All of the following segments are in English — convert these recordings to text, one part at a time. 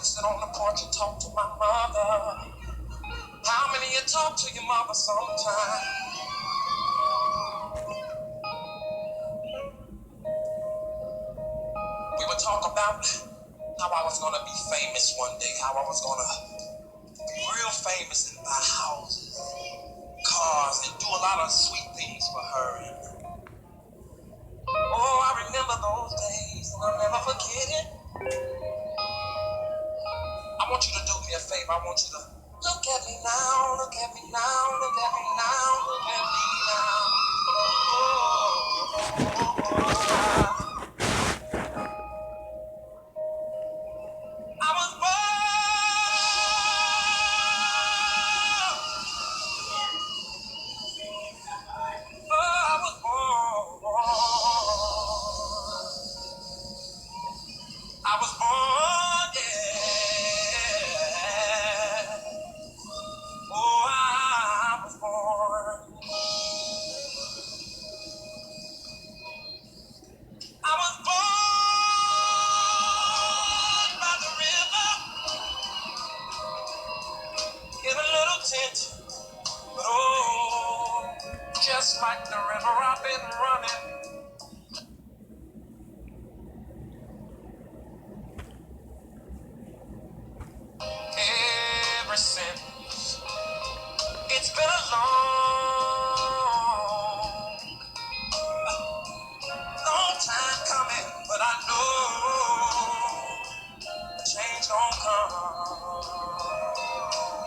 would sit on the porch and talk to my mother. How many of you talk to your mother sometime? We would talk about how I was going to be famous one day, how I was going to be real famous and buy houses, cars, and do a lot of sweet things for her. And, oh, I remember those days, and I'll never forget it. I want you to do me a favor. I want you to look at me now, look at me now, look at me now, look at me now. I was born, yeah. Oh, I was born. I was born by the river in a little tent. But oh, just like the river I've been running. Ever since. It's been a long time coming, but I know change gon' come.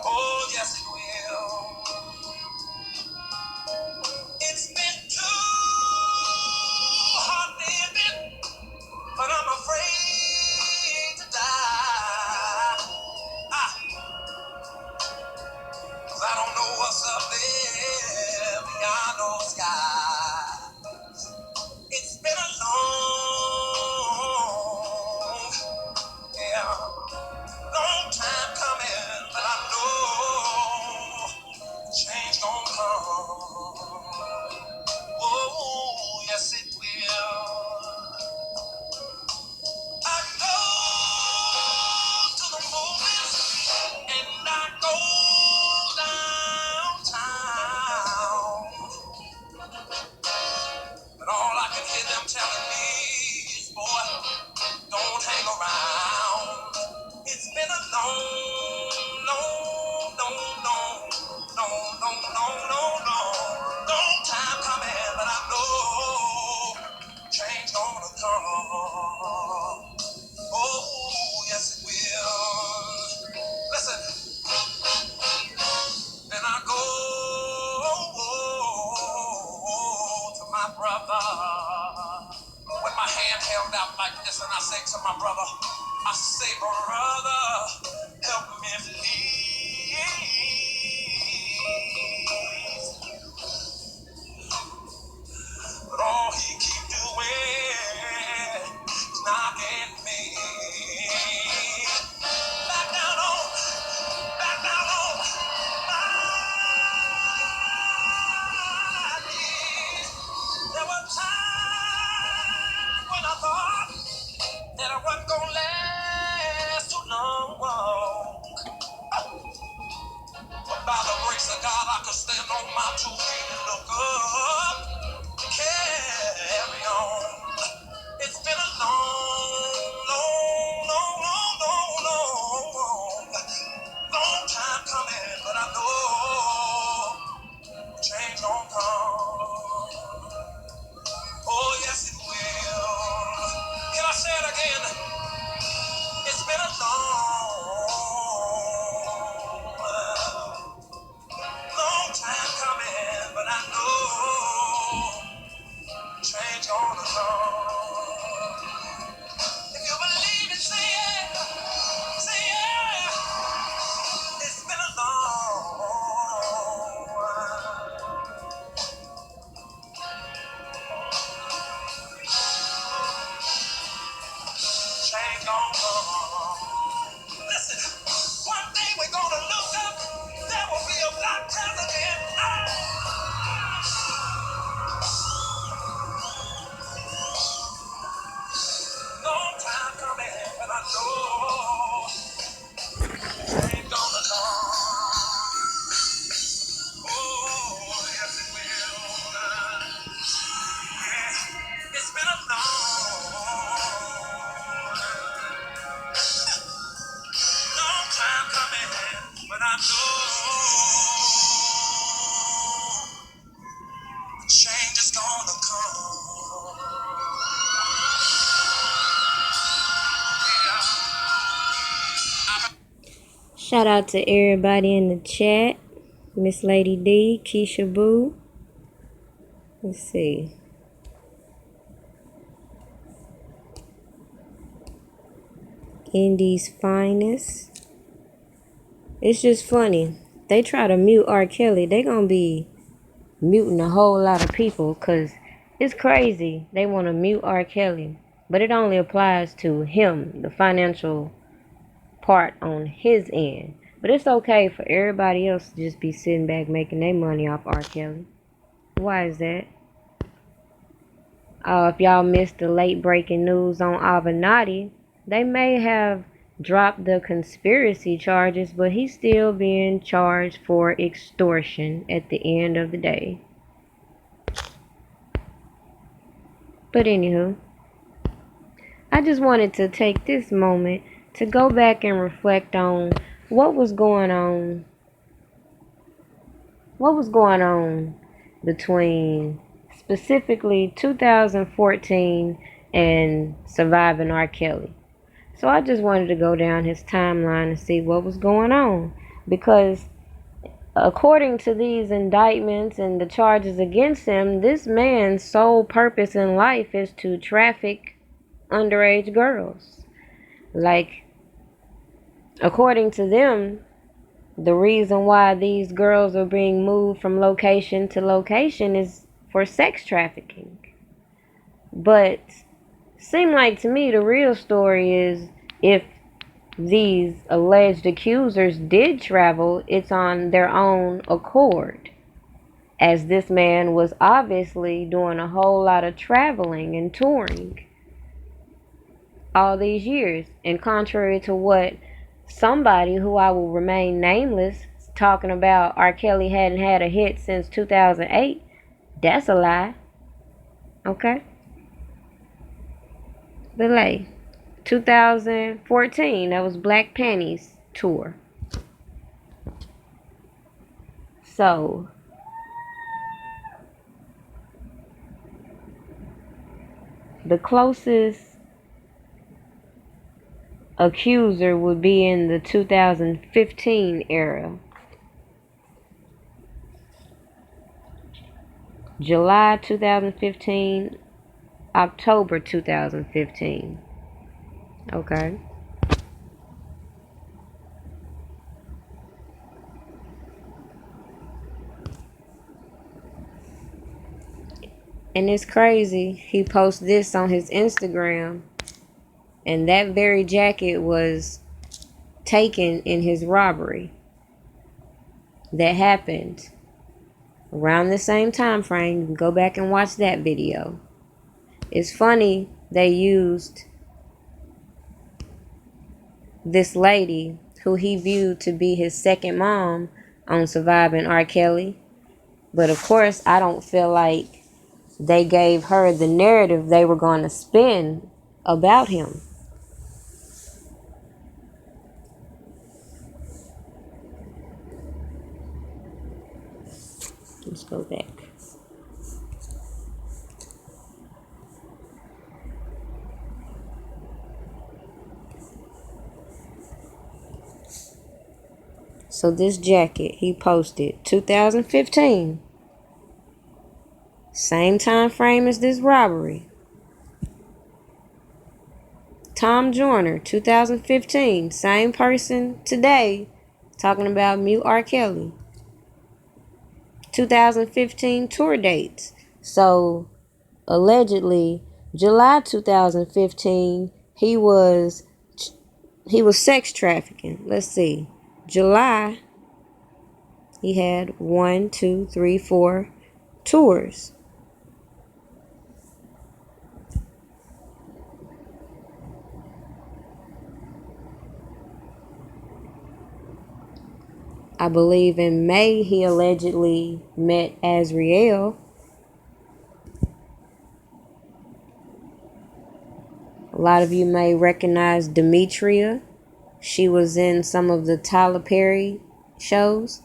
Oh, yes it will. It's been too hard living, but I'm afraid to die. 'Cause I don't know what's up there beyond those skies. It's been a long time coming, but I know change gon' come. Oh, yes it will. I go to the movies and I go downtown, but all I can hear them telling me is, boy, don't hang around. It's been a long time coming, but I know change gonna come. Oh, yes it will. Listen, then I go to my brother with my hand held out like this, and I say to my brother, I say, brother, help me please. But all he keep doing is knocking me back down on my knees. There were times when I thought that I wasn't gonna last too long. But by the grace of God, I could stand on my 2 feet and look up, carry on. It's been a long time coming, but I know change gon' come. Oh, yes it will. Can I say it again? It's been a long time coming, but I know Shout out to everybody in the chat. Miss Lady D, Keisha Boo. Let's see. Indy's Finest. It's just funny. They try to mute R. Kelly. They gonna be muting a whole lot of people because it's crazy. They want to mute R. Kelly. But it only applies to him, the financial part on his end. But it's okay for everybody else to just be sitting back making their money off R. Kelly. Why is that? If y'all missed the late breaking news on Avenatti, they may have dropped the conspiracy charges, but he's still being charged for extortion at the end of the day. But anywho, I just wanted to take this moment to go back and reflect on what was going on between specifically 2014 and surviving R. Kelly. So I just wanted to go down his timeline and see what was going on, because according to these indictments and the charges against him, this man's sole purpose in life is to traffic underage girls. Like, according to them, the reason why these girls are being moved from location to location is for sex trafficking. But seemed like to me the real story is, if these alleged accusers did travel, it's on their own accord, as this man was obviously doing a whole lot of traveling and touring all these years. And contrary to what somebody, who I will remain nameless, talking about R. Kelly hadn't had a hit since 2008, that's a lie. Okay? But like, 2014, that was Black Panties tour. So, the closest accuser would be in the 2015 era. July 2015, October 2015. Okay. And it's crazy. He posted this on his Instagram, and that very jacket was taken in his robbery that happened around the same time frame. You can go back and watch that video. It's funny they used this lady who he viewed to be his second mom on surviving R. Kelly. But of course, I don't feel like they gave her the narrative they were going to spin about him. Let's go back. So this jacket he posted 2015. Same time frame as this robbery. Tom Joyner, 2015. Same person today talking about mute R. Kelly. 2015 tour dates. So allegedly July 2015 he was sex trafficking. Let's see. July he had 1, 2, 3, 4 tours. I believe in May he allegedly met Azriel. A lot of you may recognize Demetria. She was in some of the Tyler Perry shows.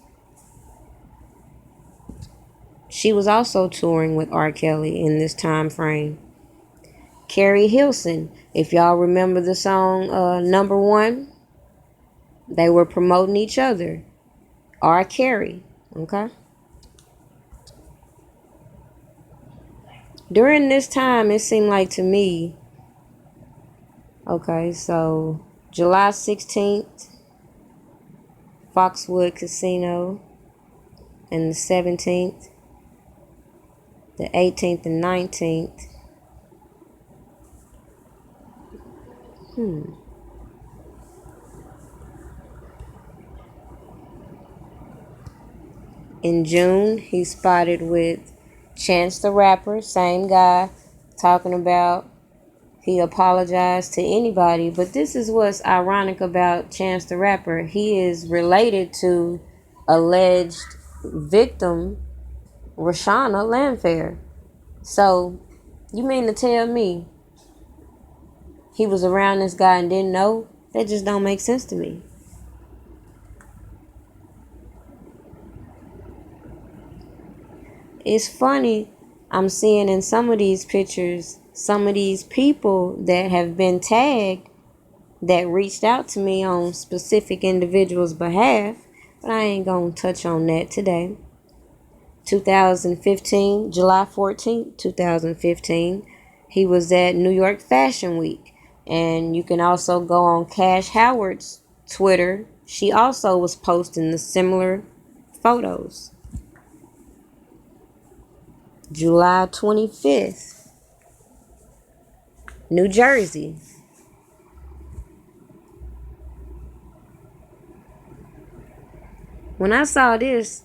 She was also touring with R. Kelly in this time frame. Carrie Hilson, if y'all remember the song Number One, They were promoting each other. R. Kelly. Okay. During this time, it seemed like to me, okay, so July 16th, Foxwood Casino, and the 17th, the 18th and 19th. In June, he's spotted with Chance the Rapper, same guy, talking about he apologized to anybody. But this is what's ironic about Chance the Rapper. He is related to alleged victim Rashana Landfair. So, you mean to tell me he was around this guy and didn't know? That just don't make sense to me. It's funny, I'm seeing in some of these pictures, some of these people that have been tagged that reached out to me on specific individuals' behalf, but I ain't gonna touch on that today. 2015, July 14th, 2015, he was at New York Fashion Week. And you can also go on Cash Howard's Twitter. She also was posting the similar photos. July 25th, New Jersey. When I saw this,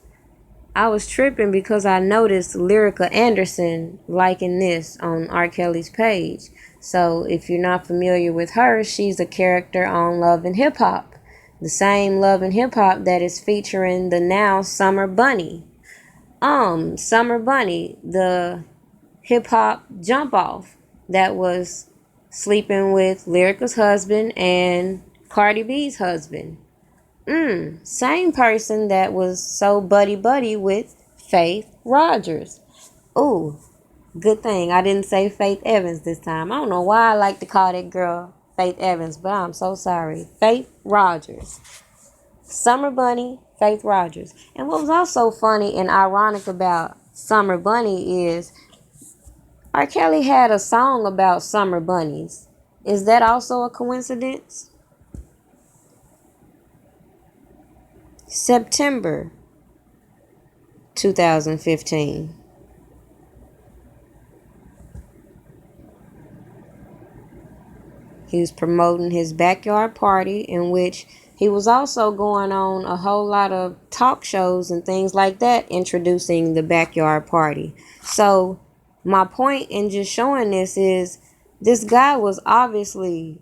I was tripping because I noticed Lyrica Anderson liking this on R. Kelly's page. So if you're not familiar with her, she's a character on Love and Hip Hop. The same Love and Hip Hop that is featuring the now Summer Bunny. Summer Bunny, the hip hop jump off that was sleeping with Lyrica's husband and Cardi B's husband. Same person that was so buddy with Faith Rogers. Ooh, good thing I didn't say Faith Evans this time. I don't know why I like to call that girl Faith Evans, but I'm so sorry. Faith Rogers. Summer Bunny, Faith Rogers. And what was also funny and ironic about Summer Bunny is R. Kelly had a song about summer bunnies. Is that also a coincidence? September 2015. He was promoting his backyard party, in which he was also going on a whole lot of talk shows and things like that, introducing the backyard party. So my point in just showing this is this guy was obviously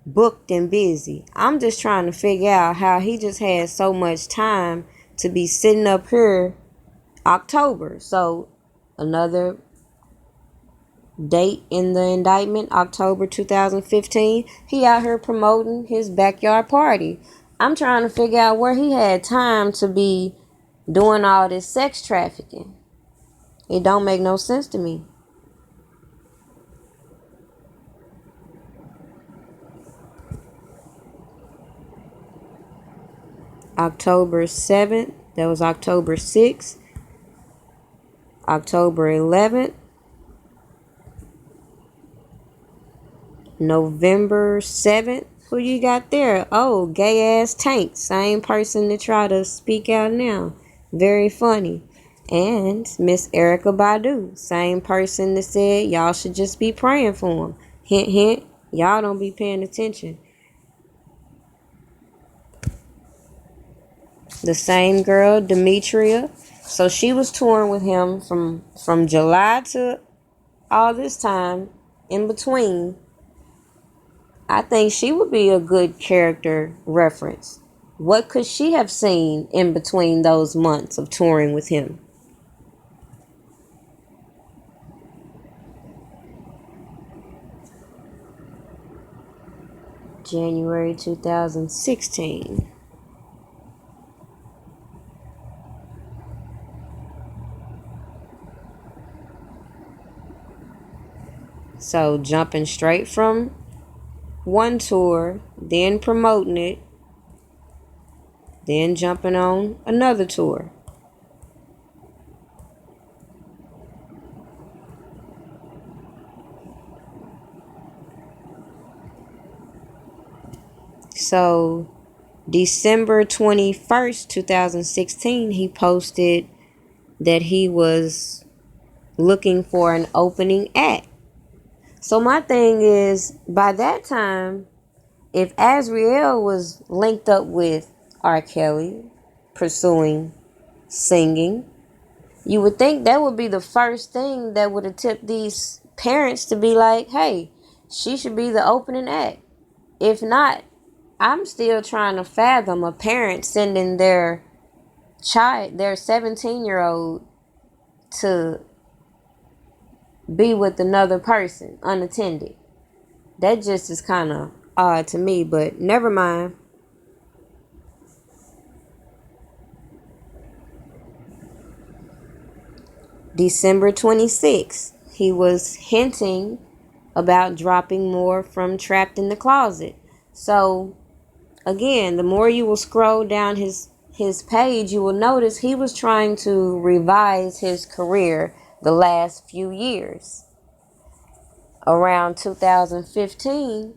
booked and busy. I'm just trying to figure out how he just had so much time to be sitting up here October. So another date in the indictment, October 2015, he out here promoting his backyard party. I'm trying to figure out where he had time to be doing all this sex trafficking. It don't make no sense to me. October 7th, that was October 6th, October 11th, November 7th. Who you got there? Oh, gay ass Tank. Same person to try to speak out now. Very funny. And Miss Erica Badu. Same person that said y'all should just be praying for him. Hint, hint. Y'all don't be paying attention. The same girl, Demetria. So she was touring with him from July to all this time in between. I think she would be a good character reference. What could she have seen in between those months of touring with him? January 2016. So jumping straight from one tour, then promoting it, then jumping on another tour. So December 21st, 2016, he posted that he was looking for an opening act. So my thing is, by that time, if Azriel was linked up with R. Kelly, pursuing singing, you would think that would be the first thing that would have tipped these parents to be like, hey, she should be the opening act. If not, I'm still trying to fathom a parent sending their child, their 17-year-old, to be with another person unattended. That just is kind of odd to me, but never mind. December 26th, he was hinting about dropping more from Trapped in the Closet. So, again, the more you will scroll down his page, you will notice he was trying to revise his career the last few years. Around 2015,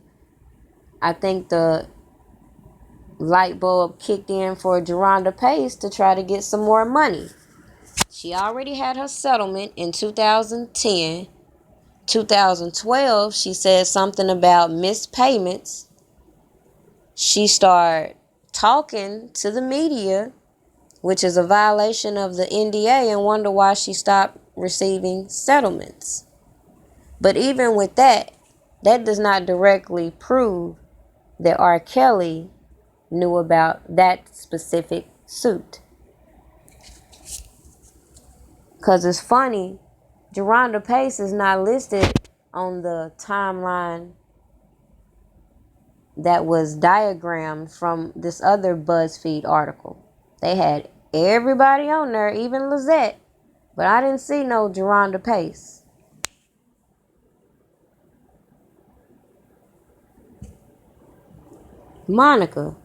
I think the light bulb kicked in for Geronda Pace to try to get some more money. She already had her settlement in 2010. 2012, she said something about missed payments. She started talking to the media, which is a violation of the NDA, and wonder why she stopped receiving settlements. But even with that, that does not directly prove that R. Kelly knew about that specific suit. Because it's funny, Geronda Pace is not listed on the timeline that was diagrammed from this other BuzzFeed article. They had everybody on there, even Lizette, but I didn't see no Geronda Pace. Monica.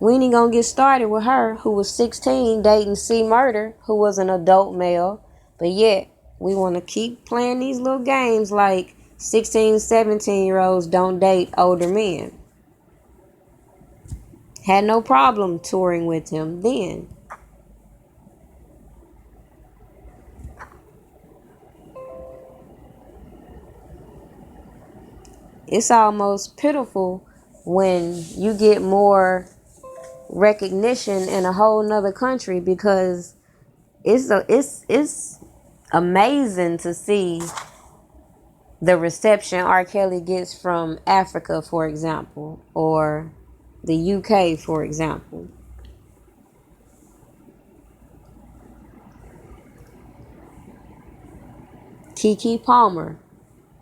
We ain't gonna get started with her, who was 16, dating C. Murder, who was an adult male, but yet we want to keep playing these little games like 16, 17-year-olds don't date older men. Had no problem touring with him then. It's almost pitiful when you get more recognition in a whole nother country, because it's amazing to see the reception R. Kelly gets from Africa, for example, or the UK, for example. Keke Palmer,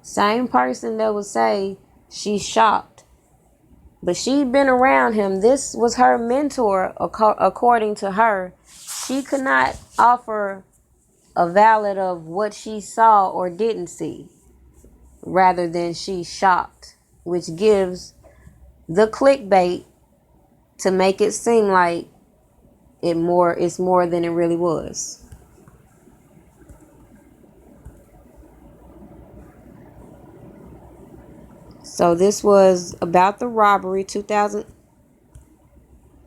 same person that would say she's shocked, but she'd been around him. This was her mentor, according to her. She could not offer a valid of what she saw or didn't see, rather than she's shocked, which gives the clickbait to make it seem like it's more than it really was. So this was about the robbery,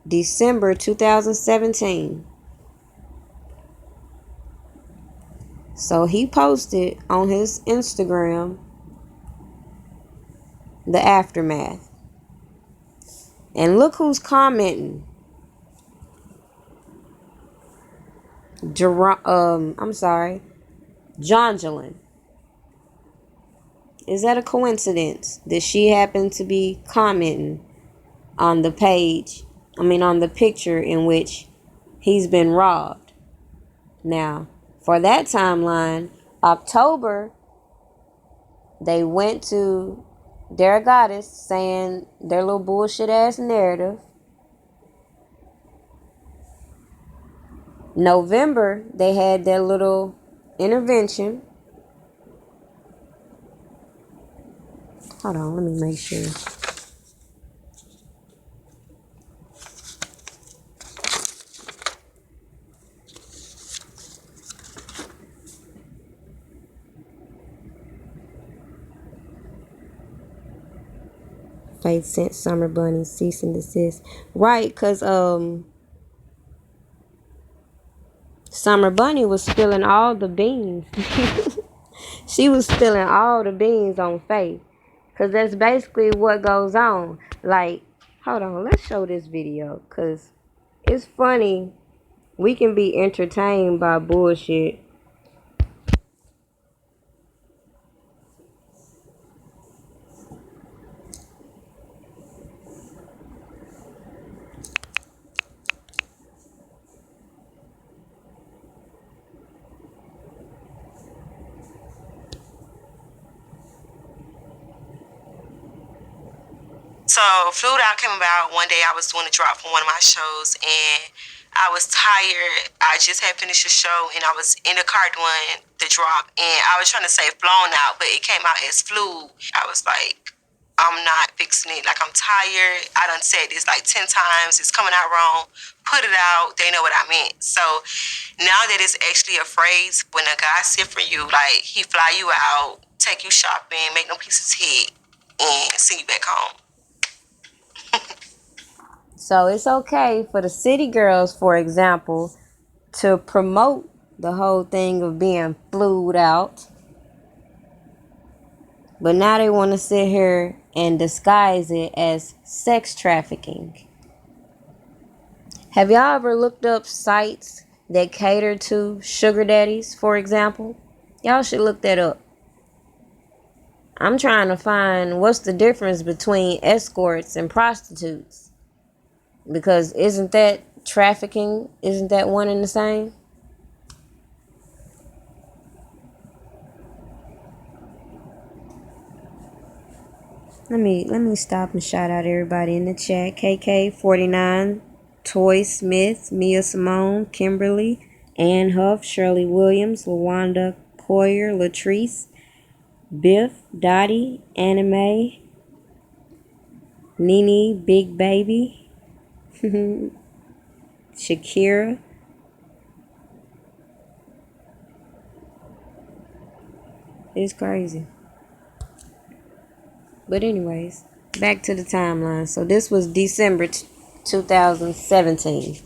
December 2017. So he posted on his Instagram the aftermath. And look who's commenting. Jongelyn. Is that a coincidence that she happened to be commenting on the page, on the picture in which he's been robbed? Now, for that timeline, October, they went to their goddess saying their little bullshit ass narrative. November, they had their little intervention. Hold on, let me make sure. Faith sent Summer Bunny cease and desist. Right, because Summer Bunny was spilling all the beans. She was spilling all the beans on Faith. Because that's basically what goes on. Like, hold on, let's show this video. Because it's funny. We can be entertained by bullshit. So, Fluid Out came about one day. I was doing a drop from one of my shows, and I was tired. I just had finished a show, and I was in the car doing the drop, and I was trying to say Flown Out, but it came out as Flu. I was like, I'm not fixing it. Like, I'm tired. I done said this like 10 times. It's coming out wrong. Put it out. They know what I meant. So now that it's actually a phrase, when a guy sit for you, like, he fly you out, take you shopping, make no pieces hit, and send you back home. So it's okay for the city girls, for example, to promote the whole thing of being flued out. But now they want to sit here and disguise it as sex trafficking. Have y'all ever looked up sites that cater to sugar daddies, for example? Y'all should look that up. I'm trying to find what's the difference between escorts and prostitutes. Because isn't that trafficking? Isn't that one and the same? Let me stop and shout out everybody in the chat. KK49, Toy Smith, Mia Simone, Kimberly, Ann Huff, Shirley Williams, LaWanda Coyer, Latrice, Biff, Dottie, Anime, Nene, Big Baby, Shakira. It's crazy. But anyways, back to the timeline. So this was December 2017.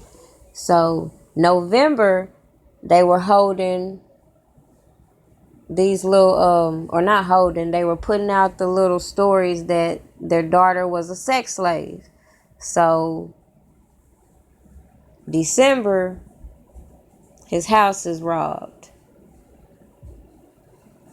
So November, they were holding these little, or not holding, they were putting out the little stories that their daughter was a sex slave. So December, his house is robbed.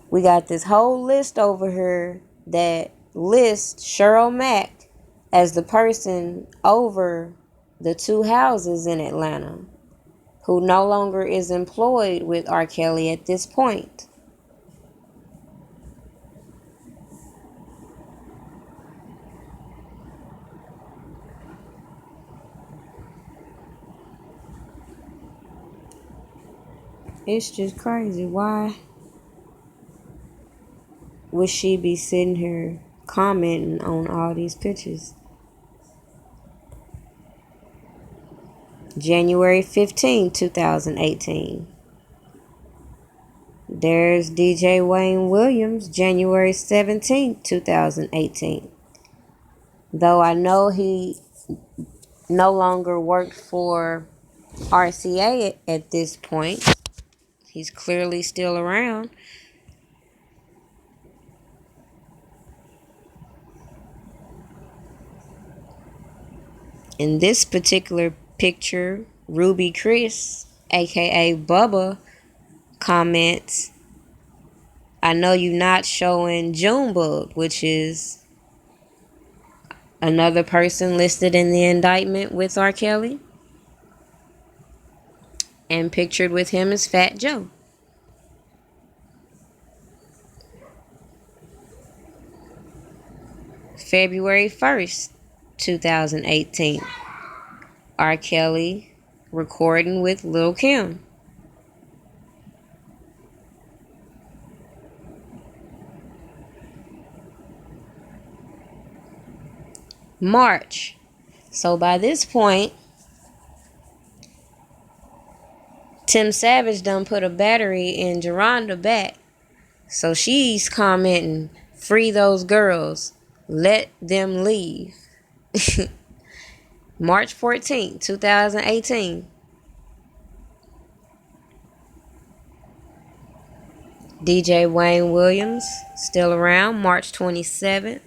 We got this whole list over here that lists Cheryl Mack as the person over the two houses in Atlanta, who no longer is employed with R. Kelly at this point. It's just crazy. Why would she be sitting here commenting on all these pictures? January 15, 2018. There's DJ Wayne Williams, January 17, 2018. Though I know he no longer worked for RCA at this point, he's clearly still around. In this particular picture, Ruby Chris, aka Bubba, comments, I know you're not showing Junebug, which is another person listed in the indictment with R. Kelly. And pictured with him is Fat Joe. February 1st, 2018. R. Kelly recording with Lil' Kim. March. So by this point, Tim Savage done put a battery in Geronda back. So she's commenting, free those girls. Let them leave. March 14th, 2018. DJ Wayne Williams, still around, March 27th.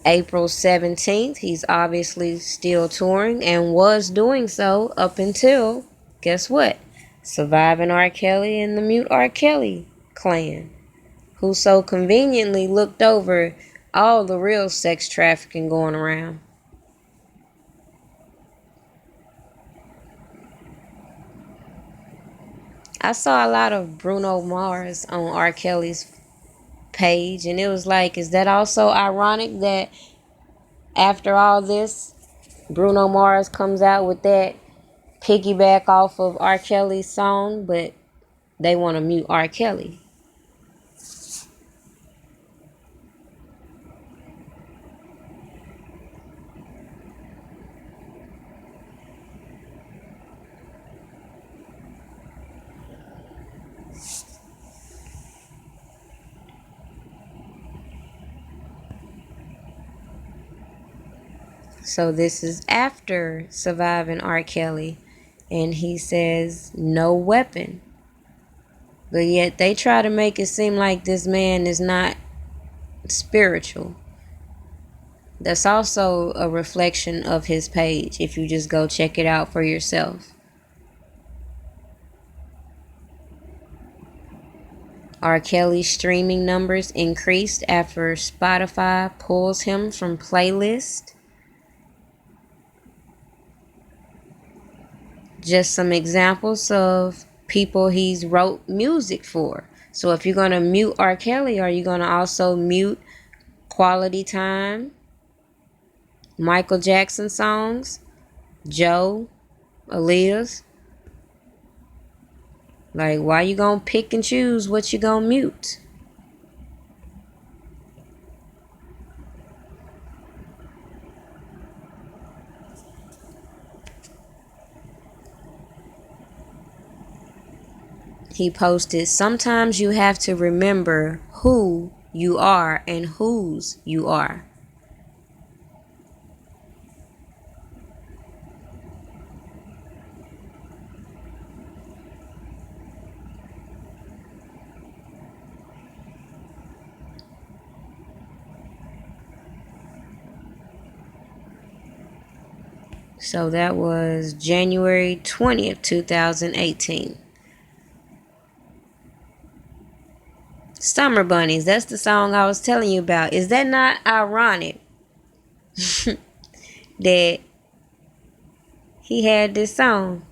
April 17th, he's obviously still touring and was doing so up until, guess what? Surviving R. Kelly and the Mute R. Kelly clan, who so conveniently looked over all the real sex trafficking going around. I saw a lot of Bruno Mars on R. Kelly's page, and it was like, is that also ironic that after all this, Bruno Mars comes out with that piggyback off of R. Kelly's song, but they want to mute R. Kelly? So this is after surviving R. Kelly, and he says no weapon. But yet they try to make it seem like this man is not spiritual. That's also a reflection of his page if you just go check it out for yourself. R. Kelly's streaming numbers increased after Spotify pulls him from playlist. Just some examples of people he's wrote music for. So if you're going to mute R. Kelly, are you going to also mute Quality Time, Michael Jackson songs, Joe, Aaliyah's? Like, why you going to pick and choose what you going to mute? He posted, sometimes you have to remember who you are and whose you are. So that was January 20th, 2018. Summer Bunnies, that's the song I was telling you about. Is that not ironic that he had this song?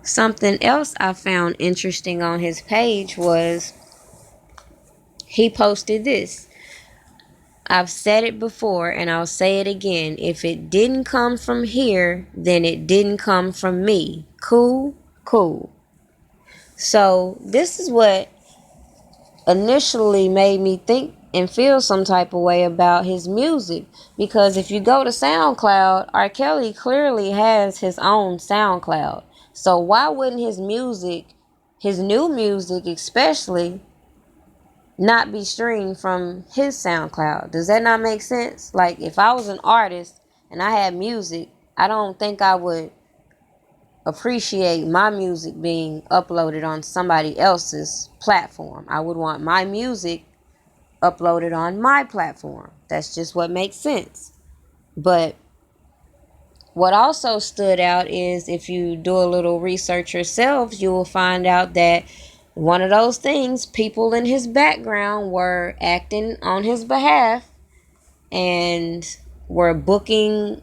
Something else I found interesting on his page was he posted this. I've said it before and I'll say it again. If it didn't come from here, then it didn't come from me. Cool? Cool. So this is what initially made me think and feel some type of way about his music. Because if you go to SoundCloud, R. Kelly clearly has his own SoundCloud. So why wouldn't his music, his new music especially, not be streamed from his SoundCloud? Does that not make sense? Like, if I was an artist and I had music, I don't think I would appreciate my music being uploaded on somebody else's platform. I would want my music uploaded on my platform. That's just what makes sense. But what also stood out is, if you do a little research yourselves, you will find out that one of those things, people in his background were acting on his behalf and were booking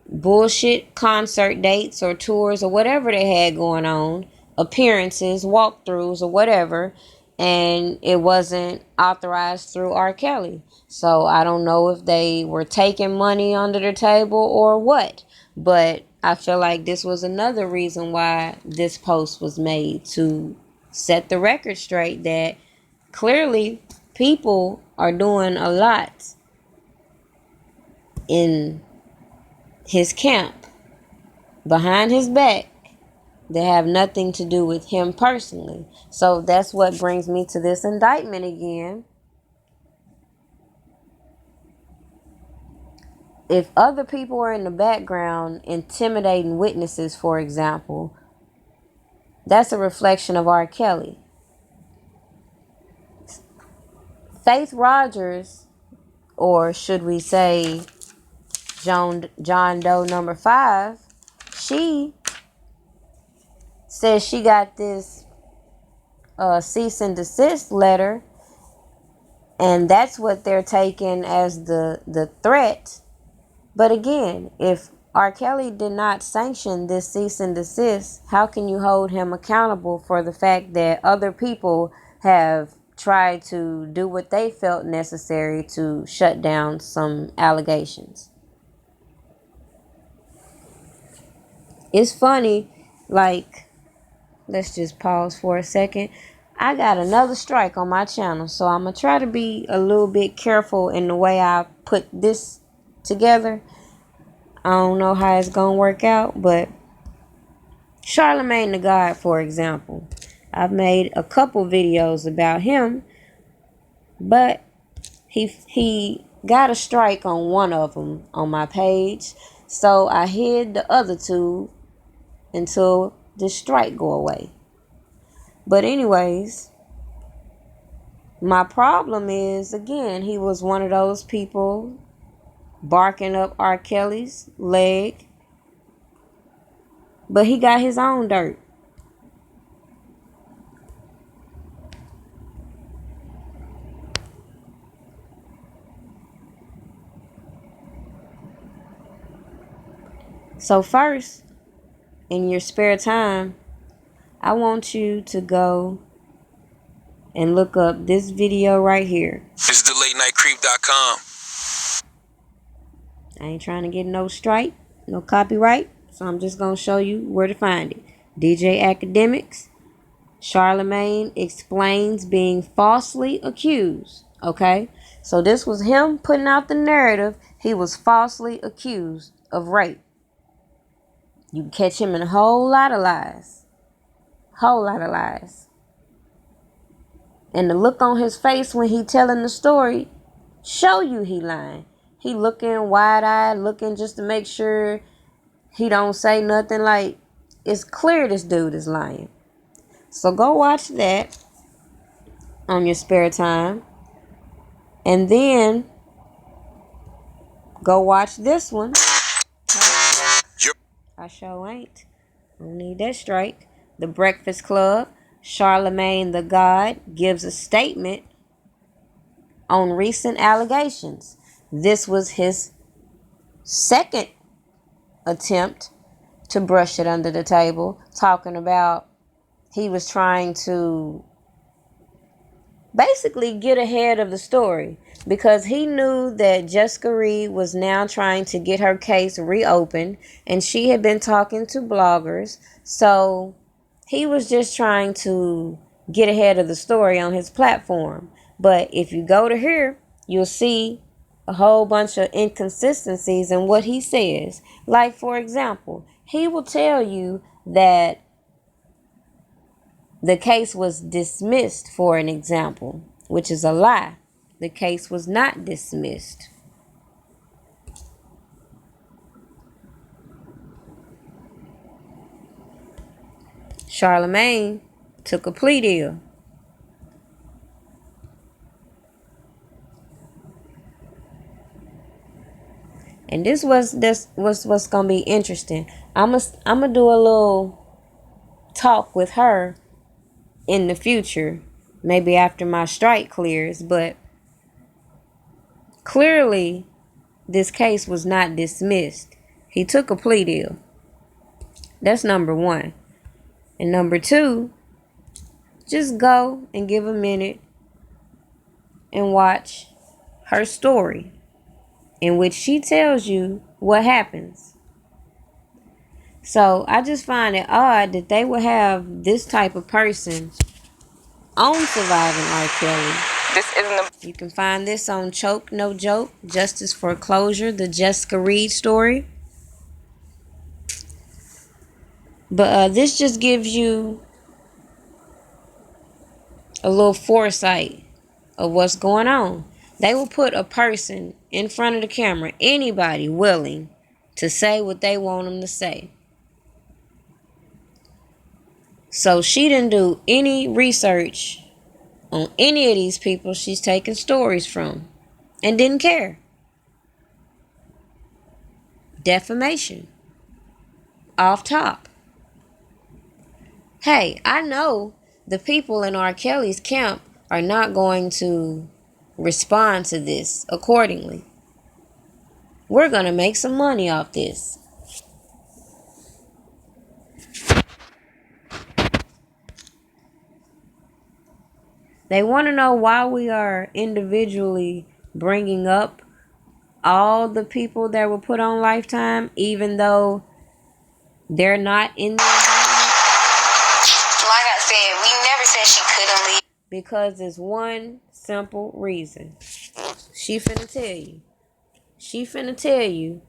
bullshit concert dates or tours or whatever they had going on, appearances, walkthroughs, or whatever, and it wasn't authorized through R. Kelly. So I don't know if they were taking money under the table or what, but I feel like this was another reason why this post was made, to set the record straight that clearly people are doing a lot in his camp behind his back that have nothing to do with him personally. So that's what brings me to this indictment again. If other people are in the background intimidating witnesses, for example, that's a reflection of R. Kelly. Faith Rogers, or should we say John Doe number 5, she says she got this cease and desist letter, and that's what they're taking as the threat. But again, if R. Kelly did not sanction this cease and desist, how can you hold him accountable for the fact that other people have tried to do what they felt necessary to shut down some allegations? It's funny, like, let's just pause for a second. I got another strike on my channel, so I'm going to try to be a little bit careful in the way I put this together. I don't know how it's going to work out, but Charlemagne the God, for example. I've made a couple videos about him, but he got a strike on one of them on my page, so I hid the other two until the strike go away. But anyways, my problem is, again, he was one of those people barking up R. Kelly's leg, but he got his own dirt. So first, in your spare time, I want you to go and look up this video right here. It's thelatenightcreep.com. I ain't trying to get no strike, no copyright, so I'm just going to show you where to find it. DJ Academics, Charlemagne explains being falsely accused. Okay, so this was him putting out the narrative. He was falsely accused of rape. You can catch him in a whole lot of lies. Whole lot of lies. And the look on his face when he telling the story show you he lying. He looking wide-eyed, looking just to make sure he don't say nothing. Like, it's clear this dude is lying. So go watch that on your spare time. And then go watch this one. I sure ain't. Don't need that strike. The Breakfast Club. Charlemagne the God gives a statement on recent allegations. This was his second attempt to brush it under the table, talking about he was trying to basically get ahead of the story because he knew that Jessica Reed was now trying to get her case reopened, and she had been talking to bloggers. So he was just trying to get ahead of the story on his platform. But if you go to here, you'll see a whole bunch of inconsistencies in what he says. Like, for example, he will tell you that the case was dismissed, for an example, which is a lie. The case was not dismissed. Charlemagne took a plea deal. And this was what's gonna be interesting. I'm gonna do a little talk with her in the future, maybe after my strike clears, but clearly this case was not dismissed. He took a plea deal. That's number one. And number two, just go and give a minute and watch her story, in which she tells you what happens. So I just find it odd that they would have this type of person on Surviving R. Kelly. You can find this on Choke No Joke, Justice for Closure, the Jessica Reed story. But this just gives you a little foresight of what's going on. They will put a person in front of the camera, anybody willing to say what they want them to say. So she didn't do any research on any of these people she's taking stories from and didn't care. Defamation. Off top. Hey, I know the people in R. Kelly's camp are not going to respond to this accordingly. We're going to make some money off this. They want to know why we are individually bringing up all the people that were put on Lifetime, even though they're not in the indictment. Like I said, we never said she couldn't leave. Because there's one simple reason. She finna tell you. She finna tell you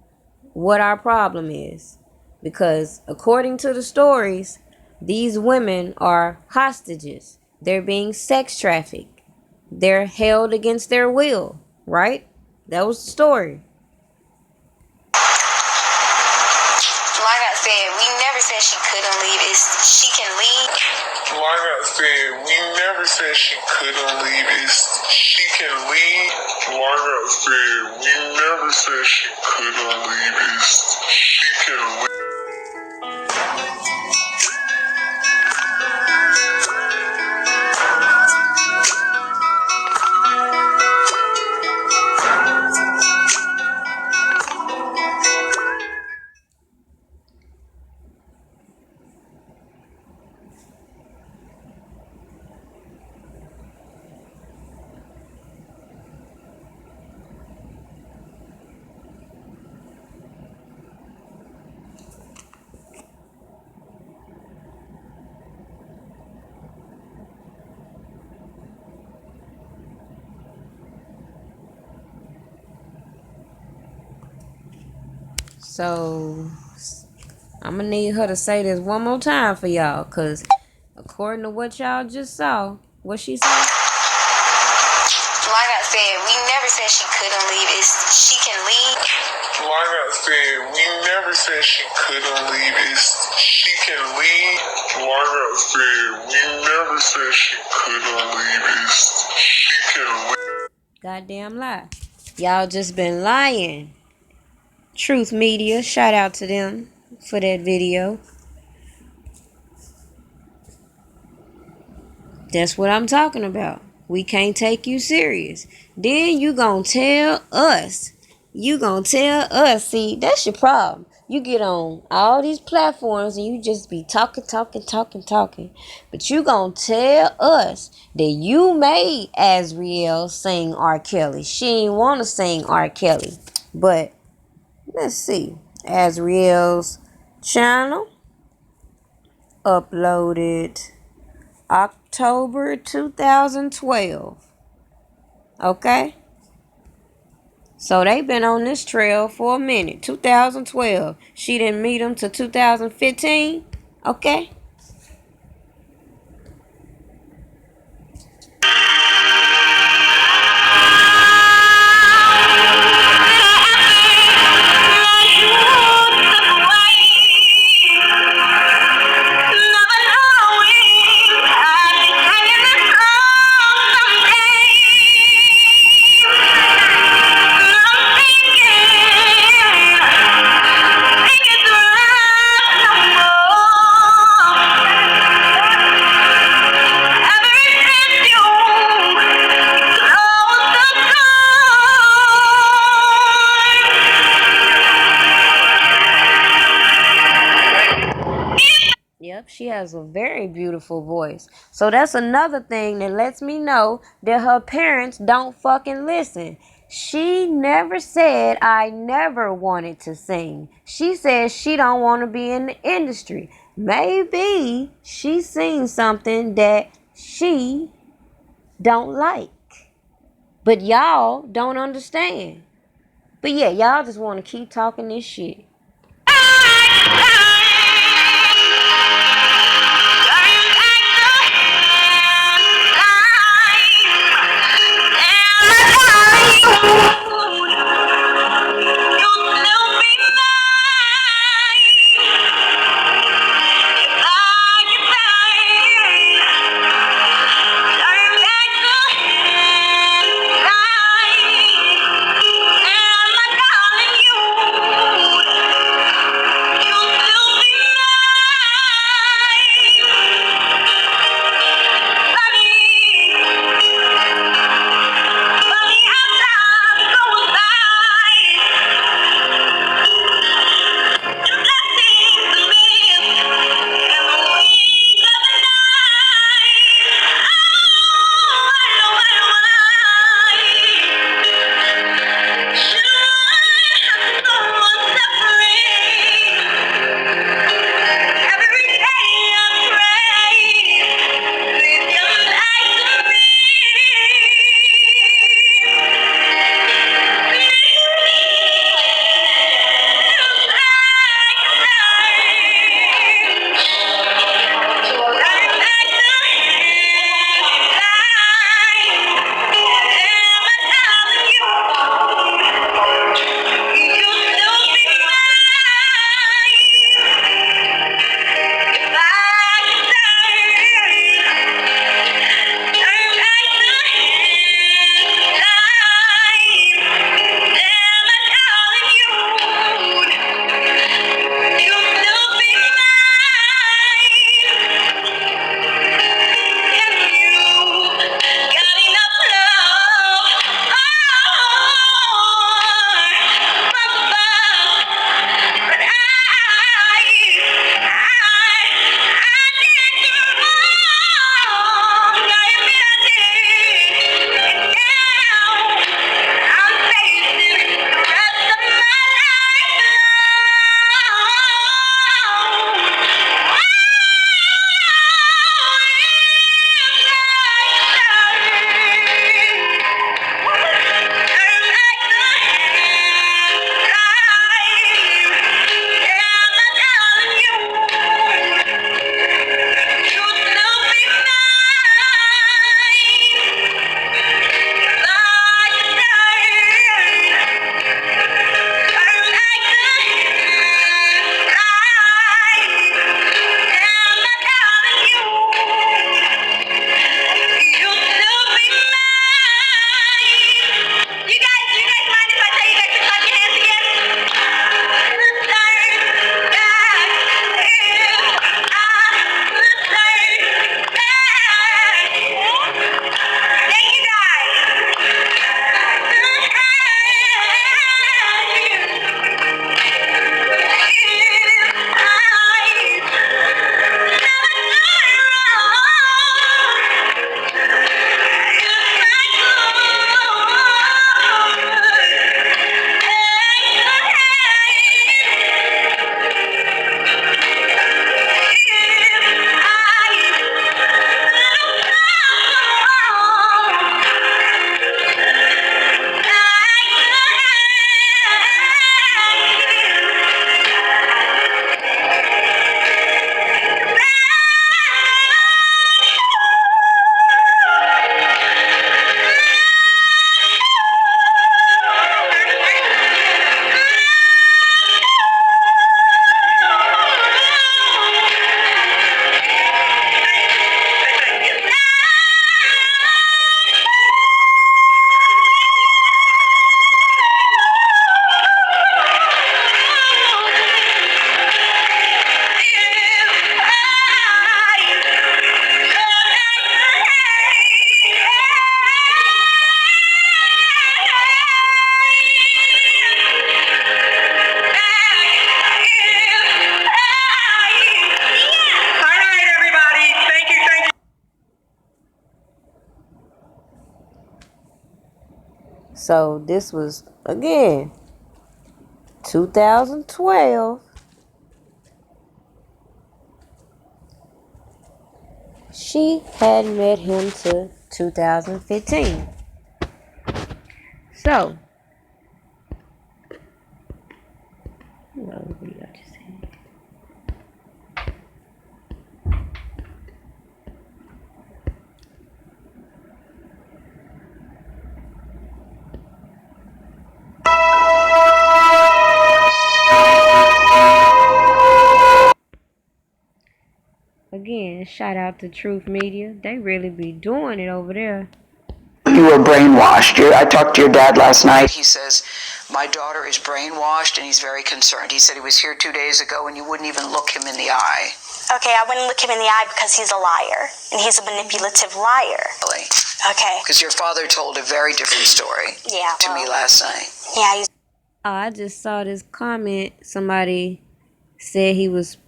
what our problem is. Because according to the stories, these women are hostages. They're being sex trafficked. They're held against their will, right? That was the story. Like I said, we never said she couldn't leave. She can leave. Like I said, we never said she couldn't leave. She can leave. Like I said, we never said she couldn't leave. She can leave. So I'm gonna need her to say this one more time for y'all, cause according to what y'all just saw, what she said. Like I said, we never said she couldn't leave. She can leave. Like I said, we never said she couldn't leave. She can leave. Like I said, we never said she couldn't leave. She can leave. Goddamn lie. Y'all just been lying. Truth Media, shout out to them for that video. That's what I'm talking about. We can't take you serious. Then you gonna tell us. See, that's your problem. You get on all these platforms and you just be talking. But you gonna tell us that you made Azriel sing R. Kelly. She ain't wanna sing R. Kelly. But let's see. Azriel's channel uploaded October 2012. Okay? So they've been on this trail for a minute. 2012. She didn't meet him till 2015. Okay? Yep, she has a very beautiful voice. So that's another thing that lets me know that her parents don't fucking listen. She never said I never wanted to sing. She said she don't want to be in the industry. Maybe she's seen something that she don't like. But y'all don't understand. But yeah, y'all just want to keep talking this shit. So this was, again, 2012. She had met him to 2015. So, again, shout out to Truth Media. They really be doing it over there. You were brainwashed. I talked to your dad last night. He says, my daughter is brainwashed, and he's very concerned. He said he was here 2 days ago, and you wouldn't even look him in the eye. Okay, I wouldn't look him in the eye because he's a liar, and he's a manipulative liar. Really? Okay. Because your father told a very different story to me last night. Yeah. I just saw this comment. Somebody said he was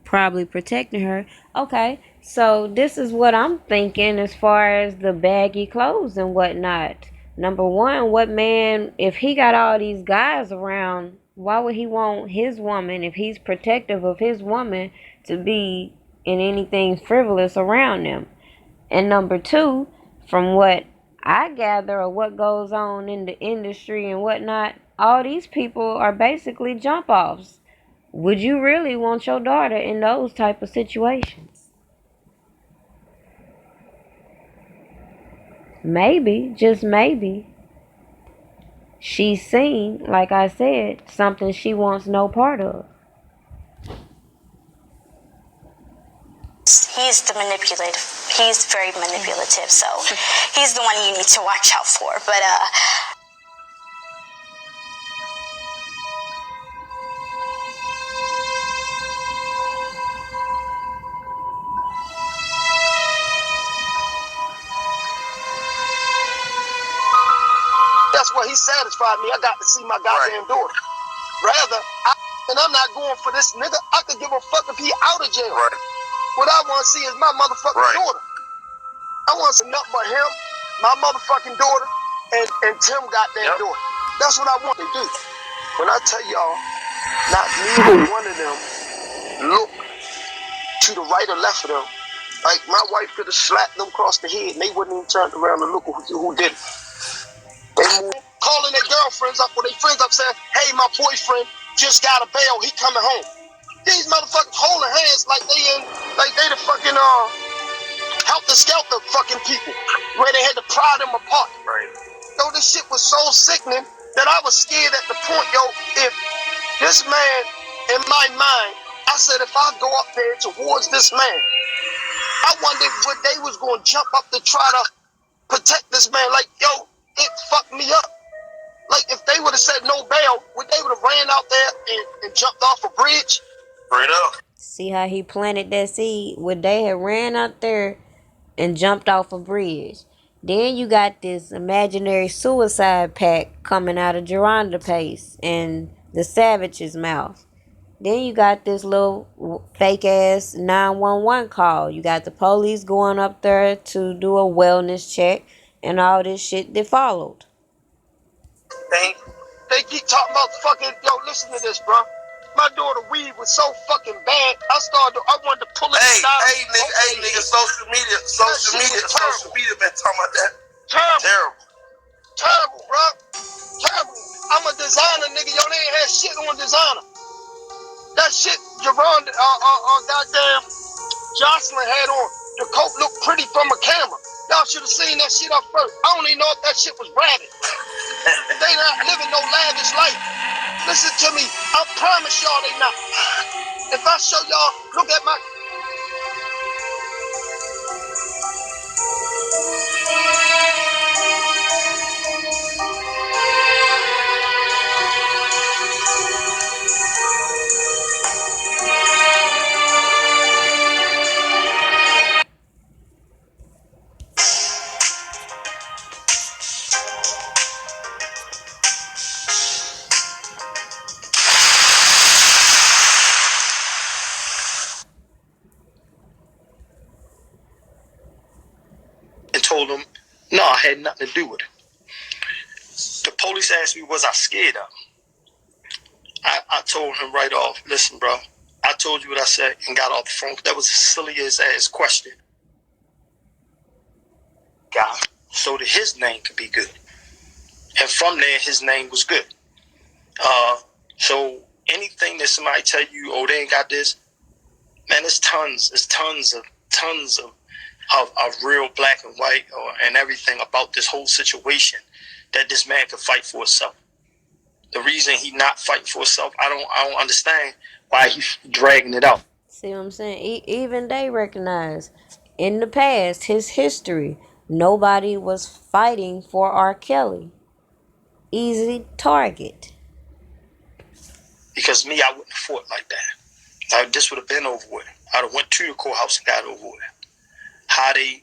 probably protecting her. Okay, so this is what I'm thinking as far as the baggy clothes and whatnot. Number one, what man, if he got all these guys around, why would he want his woman, if he's protective of his woman, to be in anything frivolous around them? And number two, from what I gather or what goes on in the industry and whatnot, all these people are basically jump offs. Would you really want your daughter in those type of situations? Maybe, just maybe, she's seen, like I said, something she wants no part of. He's the manipulative. He's very manipulative, so he's the one you need to watch out for. But that's what he satisfied me. I got to see my goddamn daughter. Rather, and I'm not going for this nigga. I could give a fuck if he out of jail. Right. What I want to see is my motherfucking daughter. I want to see nothing but him, my motherfucking daughter, and Tim goddamn daughter. That's what I want to do. When I tell y'all, not neither one of them look to the right or left of them. Like, my wife could have slapped them across the head and they wouldn't even turn around and look who did it. They moved, calling their girlfriends up or their friends up saying, hey, my boyfriend just got a bail, he coming home. These motherfuckers holding hands like they the fucking helter-skelter fucking people where they had to pry them apart. Right. Yo, this shit was so sickening that I was scared at the point, yo, if this man, in my mind, I said if I go up there towards this man, I wondered what they was going to jump up to try to protect this man. Like, yo, it fucked me up. Like, if they would have said no bail, would they would have ran out there and jumped off a bridge? Straight up. See how he planted that seed? Would they have ran out there and jumped off a bridge? Then you got this imaginary suicide pact coming out of Geronda Pace and the Savage's mouth. Then you got this little fake ass 911 call. You got the police going up there to do a wellness check and all this shit that followed. They keep talking about fucking, yo, listen to this, bro. My daughter weed was so fucking bad, I wanted to pull it down. Hey, nigga, social media been talking about that. Terrible, bro. Terrible. I'm a designer, nigga. Yo, they ain't had shit on designer. That shit, Jerron, goddamn Jocelyn had on. The coat looked pretty from a camera. Y'all should have seen that shit up first. I don't even know if that shit was rabbit. They not living no lavish life. Listen to me. I promise y'all they not. If I show y'all, look at my... And told them, no, I had nothing to do with it. police asked me, was I scared of him? I told him right off, listen, bro, I told you what I said and got off the phone. That was the silliest ass question. Guy, so that his name could be good. And from there, his name was good. So anything that somebody tell you, oh, they ain't got this, man, it's tons of real black and white and everything about this whole situation that this man could fight for himself. The reason he not fighting for himself, I don't understand why he's dragging it out. See what I'm saying? Even they recognize in the past, his history, nobody was fighting for R. Kelly. Easy target. Because me, I wouldn't have fought like that. This would have been over with. I'd have went to the courthouse and got over with. How they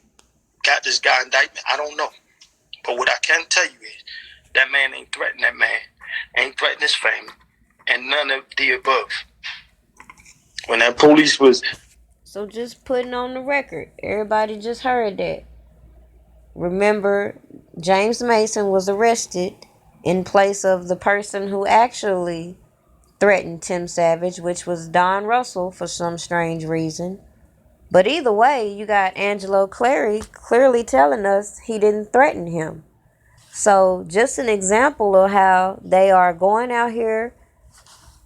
got this guy indictment, I don't know. But what I can tell you is that man ain't threatened that man, ain't threatened his family, and none of the above. When that police was... So just putting on the record, everybody just heard that. Remember, James Mason was arrested in place of the person who actually threatened Tim Savage, which was Don Russell for some strange reason. But either way, you got Angelo Clary clearly telling us he didn't threaten him. So just an example of how they are going out here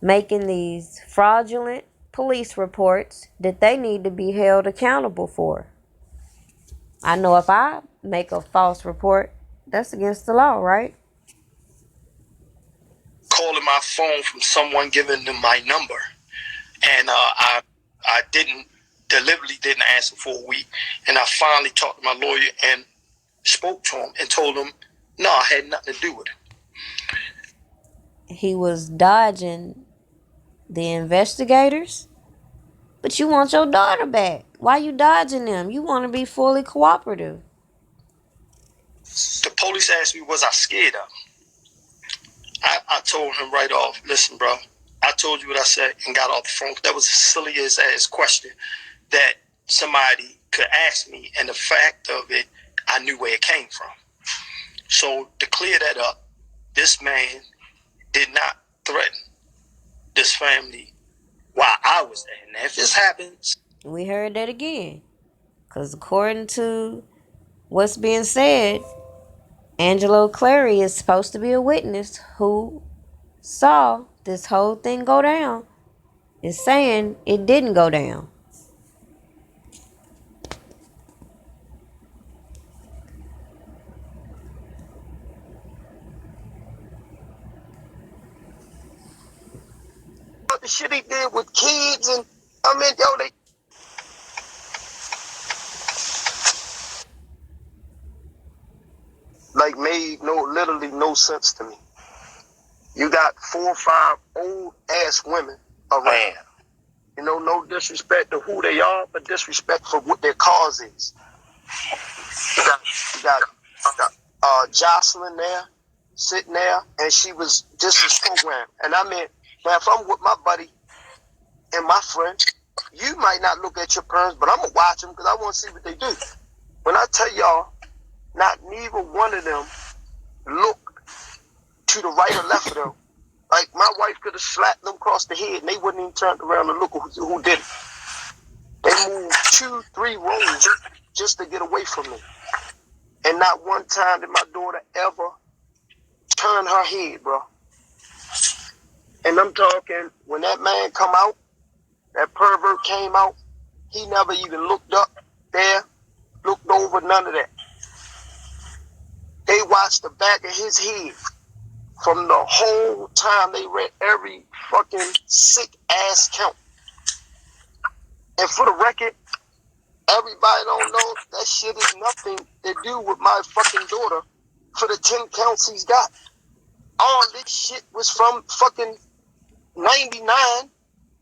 making these fraudulent police reports that they need to be held accountable for. I know if I make a false report, that's against the law, right? Calling my phone from someone giving them my number. And I deliberately didn't answer for a week. And I finally talked to my lawyer and spoke to him and told him, no, I had nothing to do with it. He was dodging the investigators, but you want your daughter back. Why you dodging them? You want to be fully cooperative. The police asked me, was I scared of him? I told him right off, listen, bro, I told you what I said and got off the phone. That was the silliest ass question that somebody could ask me, and the fact of it, I knew where it came from. So to clear that up, this man did not threaten this family while I was there. And if this happens... We heard that again. Because according to what's being said, Angelo Clary is supposed to be a witness who saw this whole thing go down. Is saying it didn't go down. The shit he did with kids, and I mean, yo, they like made literally no sense to me. You got 4 or 5 old ass women around. You know, no disrespect to who they are, but disrespect for what their cause is. You got Jocelyn there, sitting there, and she was just as programmed. And I mean, man, if I'm with my buddy and my friend, you might not look at your parents, but I'm going to watch them because I want to see what they do. When I tell y'all, not neither one of them looked to the right or left of them. Like, my wife could have slapped them across the head and they wouldn't even turn around and look who did it. They moved 2-3 rows just to get away from me. And not one time did my daughter ever turn her head, bro. And I'm talking, when that man come out, that pervert came out, he never even looked up there, looked over, none of that. They watched the back of his head from the whole time. They read every fucking sick ass count. And for the record, everybody don't know that shit is nothing to do with my fucking daughter for the 10 counts he's got. All this shit was from fucking 99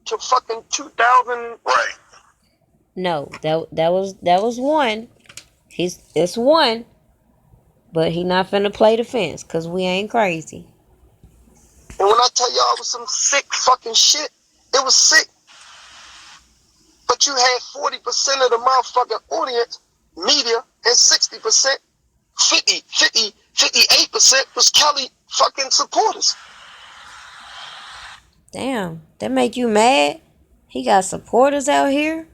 to fucking 2000. Right. No, that was one. It's one. But he not finna play defense, cause we ain't crazy. And when I tell y'all it was some sick fucking shit, it was sick. But you had 40% of the motherfucking audience, media, and 60%, 58% was Kelly fucking supporters. Damn, that make you mad? He got supporters out here?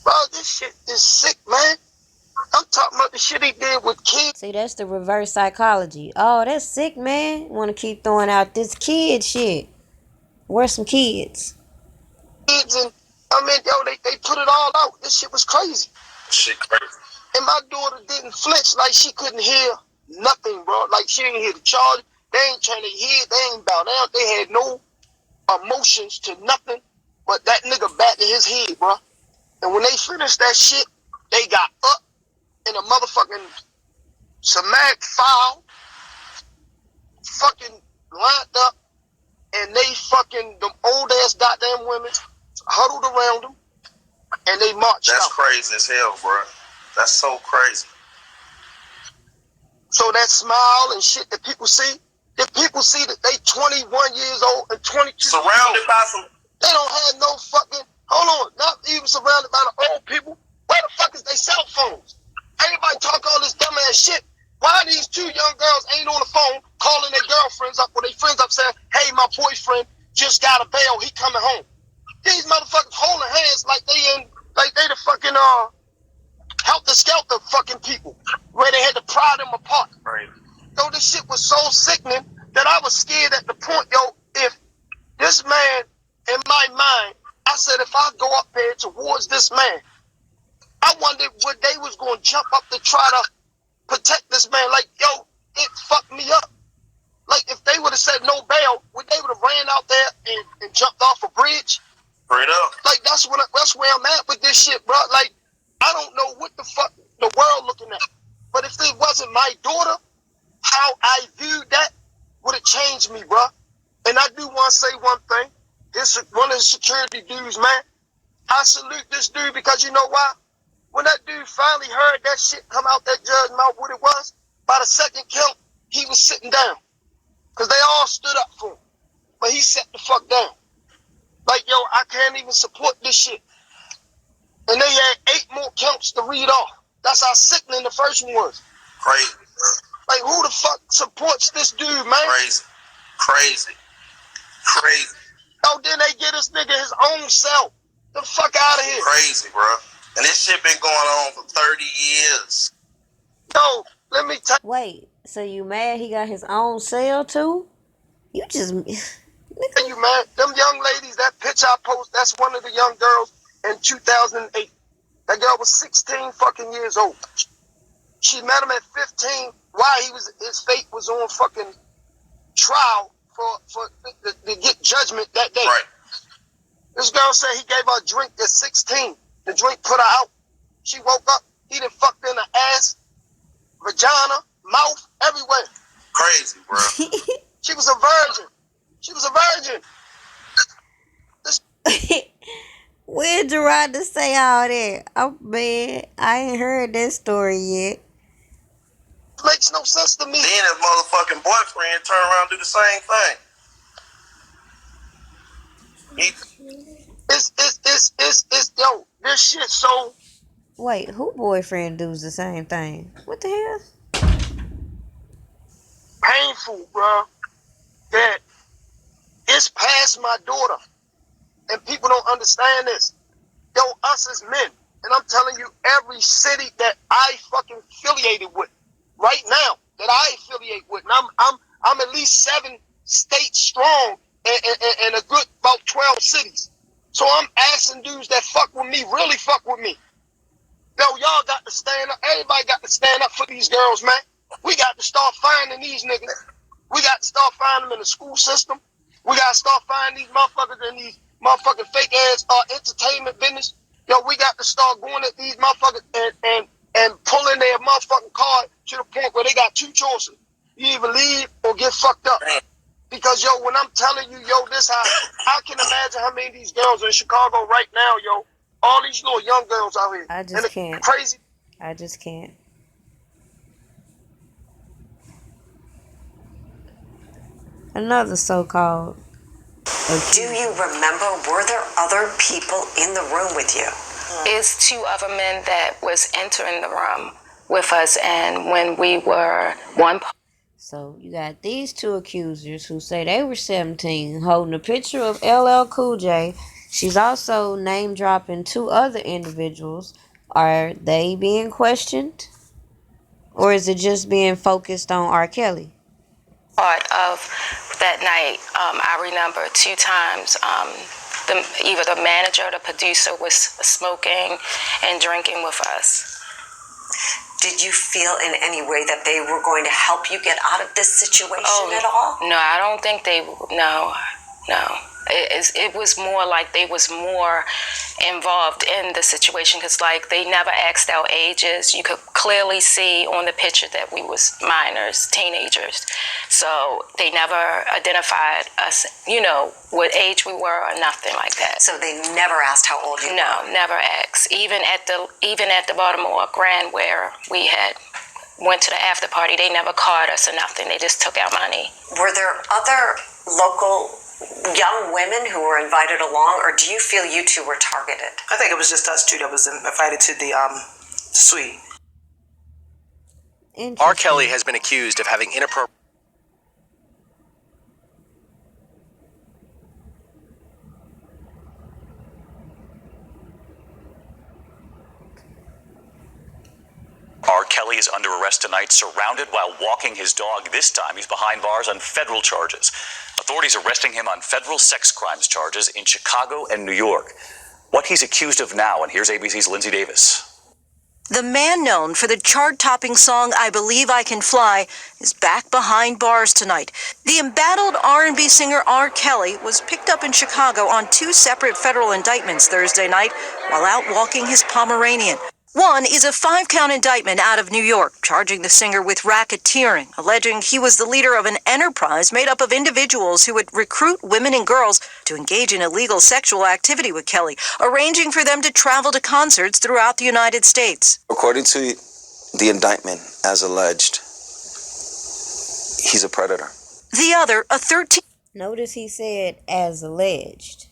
Bro, this shit is sick, man. I'm talking about the shit he did with kids. See, that's the reverse psychology. Oh, that's sick, man. Want to keep throwing out this kid shit. Where's some kids? Kids and, I mean, yo, they put it all out. This shit was crazy. Shit crazy. And my daughter didn't flinch, like she couldn't hear nothing, bro. Like she didn't hear the charge. They ain't trying to hear, they ain't bow down. They had no emotions to nothing but that nigga back in his head, bro. And when they finished that shit, they got up in a motherfucking cement file, fucking lined up, and they fucking, them old ass goddamn women huddled around them, and they marched That's out. crazy as hell, bro. That's so crazy. So that smile and shit that people see, if people see that they 21 years old and 22 Surrounded by some... they don't have no fucking, hold on, not even surrounded by the old people. Where the fuck is they cell phones? Everybody talk all this dumb ass shit. Why these two young girls ain't on the phone calling their girlfriends up or their friends up saying, hey, my boyfriend just got a bail, he coming home. These motherfuckers holding hands like they the fucking helter skelter fucking people where they had to pry them apart. Right. Yo, this shit was so sickening that I was scared at the point, yo, if this man, in my mind, I said if I go up there towards this man, I wondered what they was going to jump up to try to protect this man. Like, yo, it fucked me up. Like, if they would have said no bail, would they would have ran out there and jumped off a bridge? Straight up. Like, that's where I'm at with this shit, bro. Like, I don't know what the fuck the world looking at. But if it wasn't my daughter, how I viewed that would have changed me, bro. And I do want to say one thing. This one of the security dudes, man. I salute this dude because you know why? When that dude finally heard that shit come out that judge's mouth, what it was, by the second count, he was sitting down. Because they all stood up for him. But he sat the fuck down. Like, yo, I can't even support this shit. And they had 8 more counts to read off. That's how sickening the first one was. Crazy, bro. Like, who the fuck supports this dude, man? Crazy. Crazy. Crazy. Oh, then they get this nigga his own cell. The fuck out of here. Crazy, bro. And this shit been going on for 30 years. Yo, let me tell you. Wait, so you mad he got his own cell too? You just... You, man, them young ladies, that picture I post, that's one of the young girls in 2008. That girl was 16 fucking years old. She met him at 15 while his fate was on fucking trial to get judgment that day. Right. This girl said he gave her a drink at 16. The drink put her out. She woke up, he done fucked in her ass, vagina, mouth, everywhere. Crazy, bro. She was a virgin. She was a virgin. Where'd Gerardo say all that? Oh, man, I ain't heard that story yet. Makes no sense to me. Then his motherfucking boyfriend turn around and do the same thing. Yo, this shit so... Wait, who boyfriend does the same thing? What the hell? painful, bro, that it's past my daughter. And people don't understand this. Yo, us as men, and I'm telling you, every city that I fucking affiliated with right now, that I affiliate with, and I'm at least 7 states strong and a good about 12 cities. So I'm asking dudes that fuck with me, really fuck with me. Yo, y'all got to stand up. Everybody got to stand up for these girls, man. We got to start finding these niggas. We got to start finding them in the school system. We got to start finding these motherfuckers in these motherfucking fake ass entertainment business. Yo, we got to start going at these motherfuckers and pulling their motherfucking card to the point where they got 2 choices. You either leave or get fucked up. Because, yo, when I'm telling you, yo, this how I can imagine how many of these girls in Chicago right now, yo, all these little young girls out here. I just can't. Crazy. I just can't. Another so-called accuser. Do you remember, were there other people in the room with you? It's 2 other men that was entering the room with us, and when we were one. So you got these two accusers who say they were 17 holding a picture of LL Cool J. She's also name dropping two other individuals. Are they being questioned? Or is it just being focused on R. Kelly? Part of that night, I remember 2 times either the manager or the producer was smoking and drinking with us. Did you feel in any way that they were going to help you get out of this situation at all? No, I don't think they, no. It was more like they was more involved in the situation because, like, they never asked our ages. You could clearly see on the picture that we was minors, teenagers. So they never identified us, what age we were or nothing like that. So they never asked how old you were? No, never asked. Even at the Baltimore Grand where we had went to the after party, they never called us or nothing. They just took our money. Were there other local young women who were invited along, or do you feel you two were targeted? I think it was just us two that was invited to the suite. R. Kelly has been accused of having inappropriate... R. Kelly is under arrest tonight, surrounded while walking his dog. This time, he's behind bars on federal charges. Authorities arresting him on federal sex crimes charges in Chicago and New York. What he's accused of now, and here's ABC's Lindsay Davis. The man known for the chart-topping song I Believe I Can Fly is back behind bars tonight. The embattled R&B singer R. Kelly was picked up in Chicago on 2 separate federal indictments Thursday night while out walking his Pomeranian. One is a 5-count indictment out of New York, charging the singer with racketeering, alleging he was the leader of an enterprise made up of individuals who would recruit women and girls to engage in illegal sexual activity with Kelly, arranging for them to travel to concerts throughout the United States. According to the indictment, as alleged, he's a predator. The other, a 13... Notice he said, as alleged.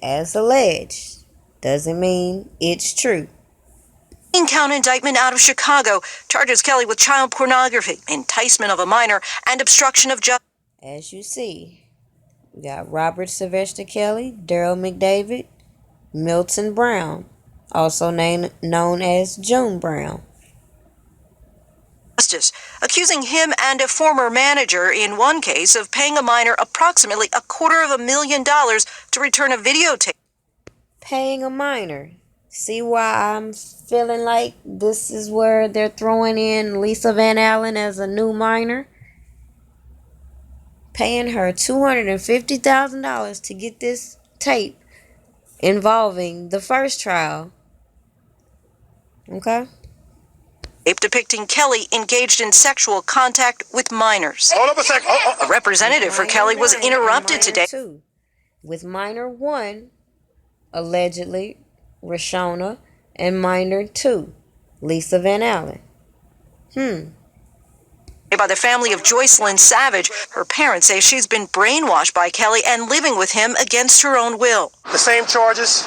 As alleged doesn't mean it's true. 13-count indictment out of Chicago charges Kelly with child pornography, enticement of a minor, and obstruction of justice. As you see, we got Robert Sylvester Kelly, Daryl McDavid, Milton Brown, also known as June Brown. Justice, accusing him and a former manager in one case of paying a minor approximately $250,000 to return a videotape. Paying a minor. See why I'm feeling like this is where they're throwing in Lisa Van Allen as a new minor? Paying her $250,000 to get this tape involving the first trial. Okay? Tape depicting Kelly engaged in sexual contact with minors. Hold up a second. A representative for Kelly was interrupted today. With minor 1, allegedly, Rashona, and minor 2, Lisa Van Allen. By the family of Joycelyn Savage. Her parents say she's been brainwashed by Kelly and living with him against her own will. The same charges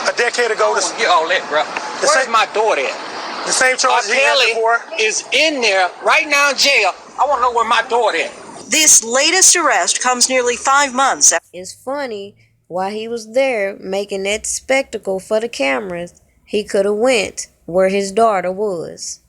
a decade ago. Get all that, bro. Where's my daughter at? The same charges he had before. Is in there right now in jail. I want to know where my daughter at. This latest arrest comes nearly 5 months after. It's funny, while he was there making that spectacle for the cameras, he could have went where his daughter was.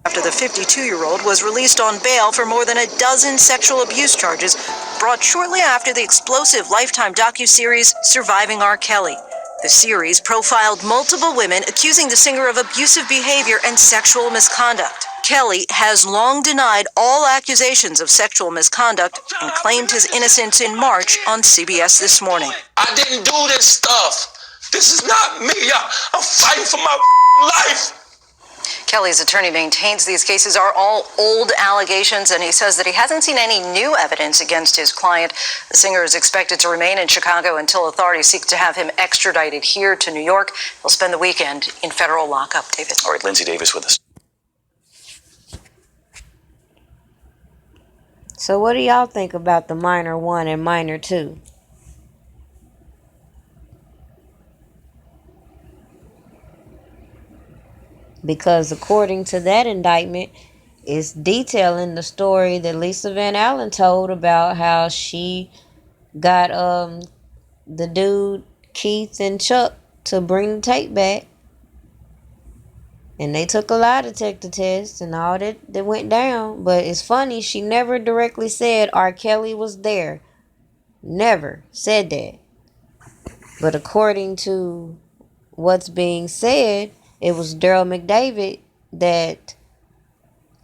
After the 52-year-old was released on bail for more than a dozen sexual abuse charges brought shortly after the explosive Lifetime docuseries Surviving R. Kelly. The series profiled multiple women accusing the singer of abusive behavior and sexual misconduct. Kelly has long denied all accusations of sexual misconduct and claimed his innocence in March on CBS This Morning. I didn't do this stuff. This is not me. I'm fighting for my life. Kelly's attorney maintains these cases are all old allegations, and he says that he hasn't seen any new evidence against his client. The singer is expected to remain in Chicago until authorities seek to have him extradited here to New York. He'll spend the weekend in federal lockup. David. All right, Lindsay Davis with us. So what do y'all think about the minor 1 and minor 2? Because according to that indictment, It's detailing the story that Lisa Van Allen told about how she got the dude Keith and Chuck to bring the tape back, and they took a lie detector test and all that went down. But it's funny, she never directly said R. Kelly was there. Never said that. But according to what's being said, it was Daryl McDavid that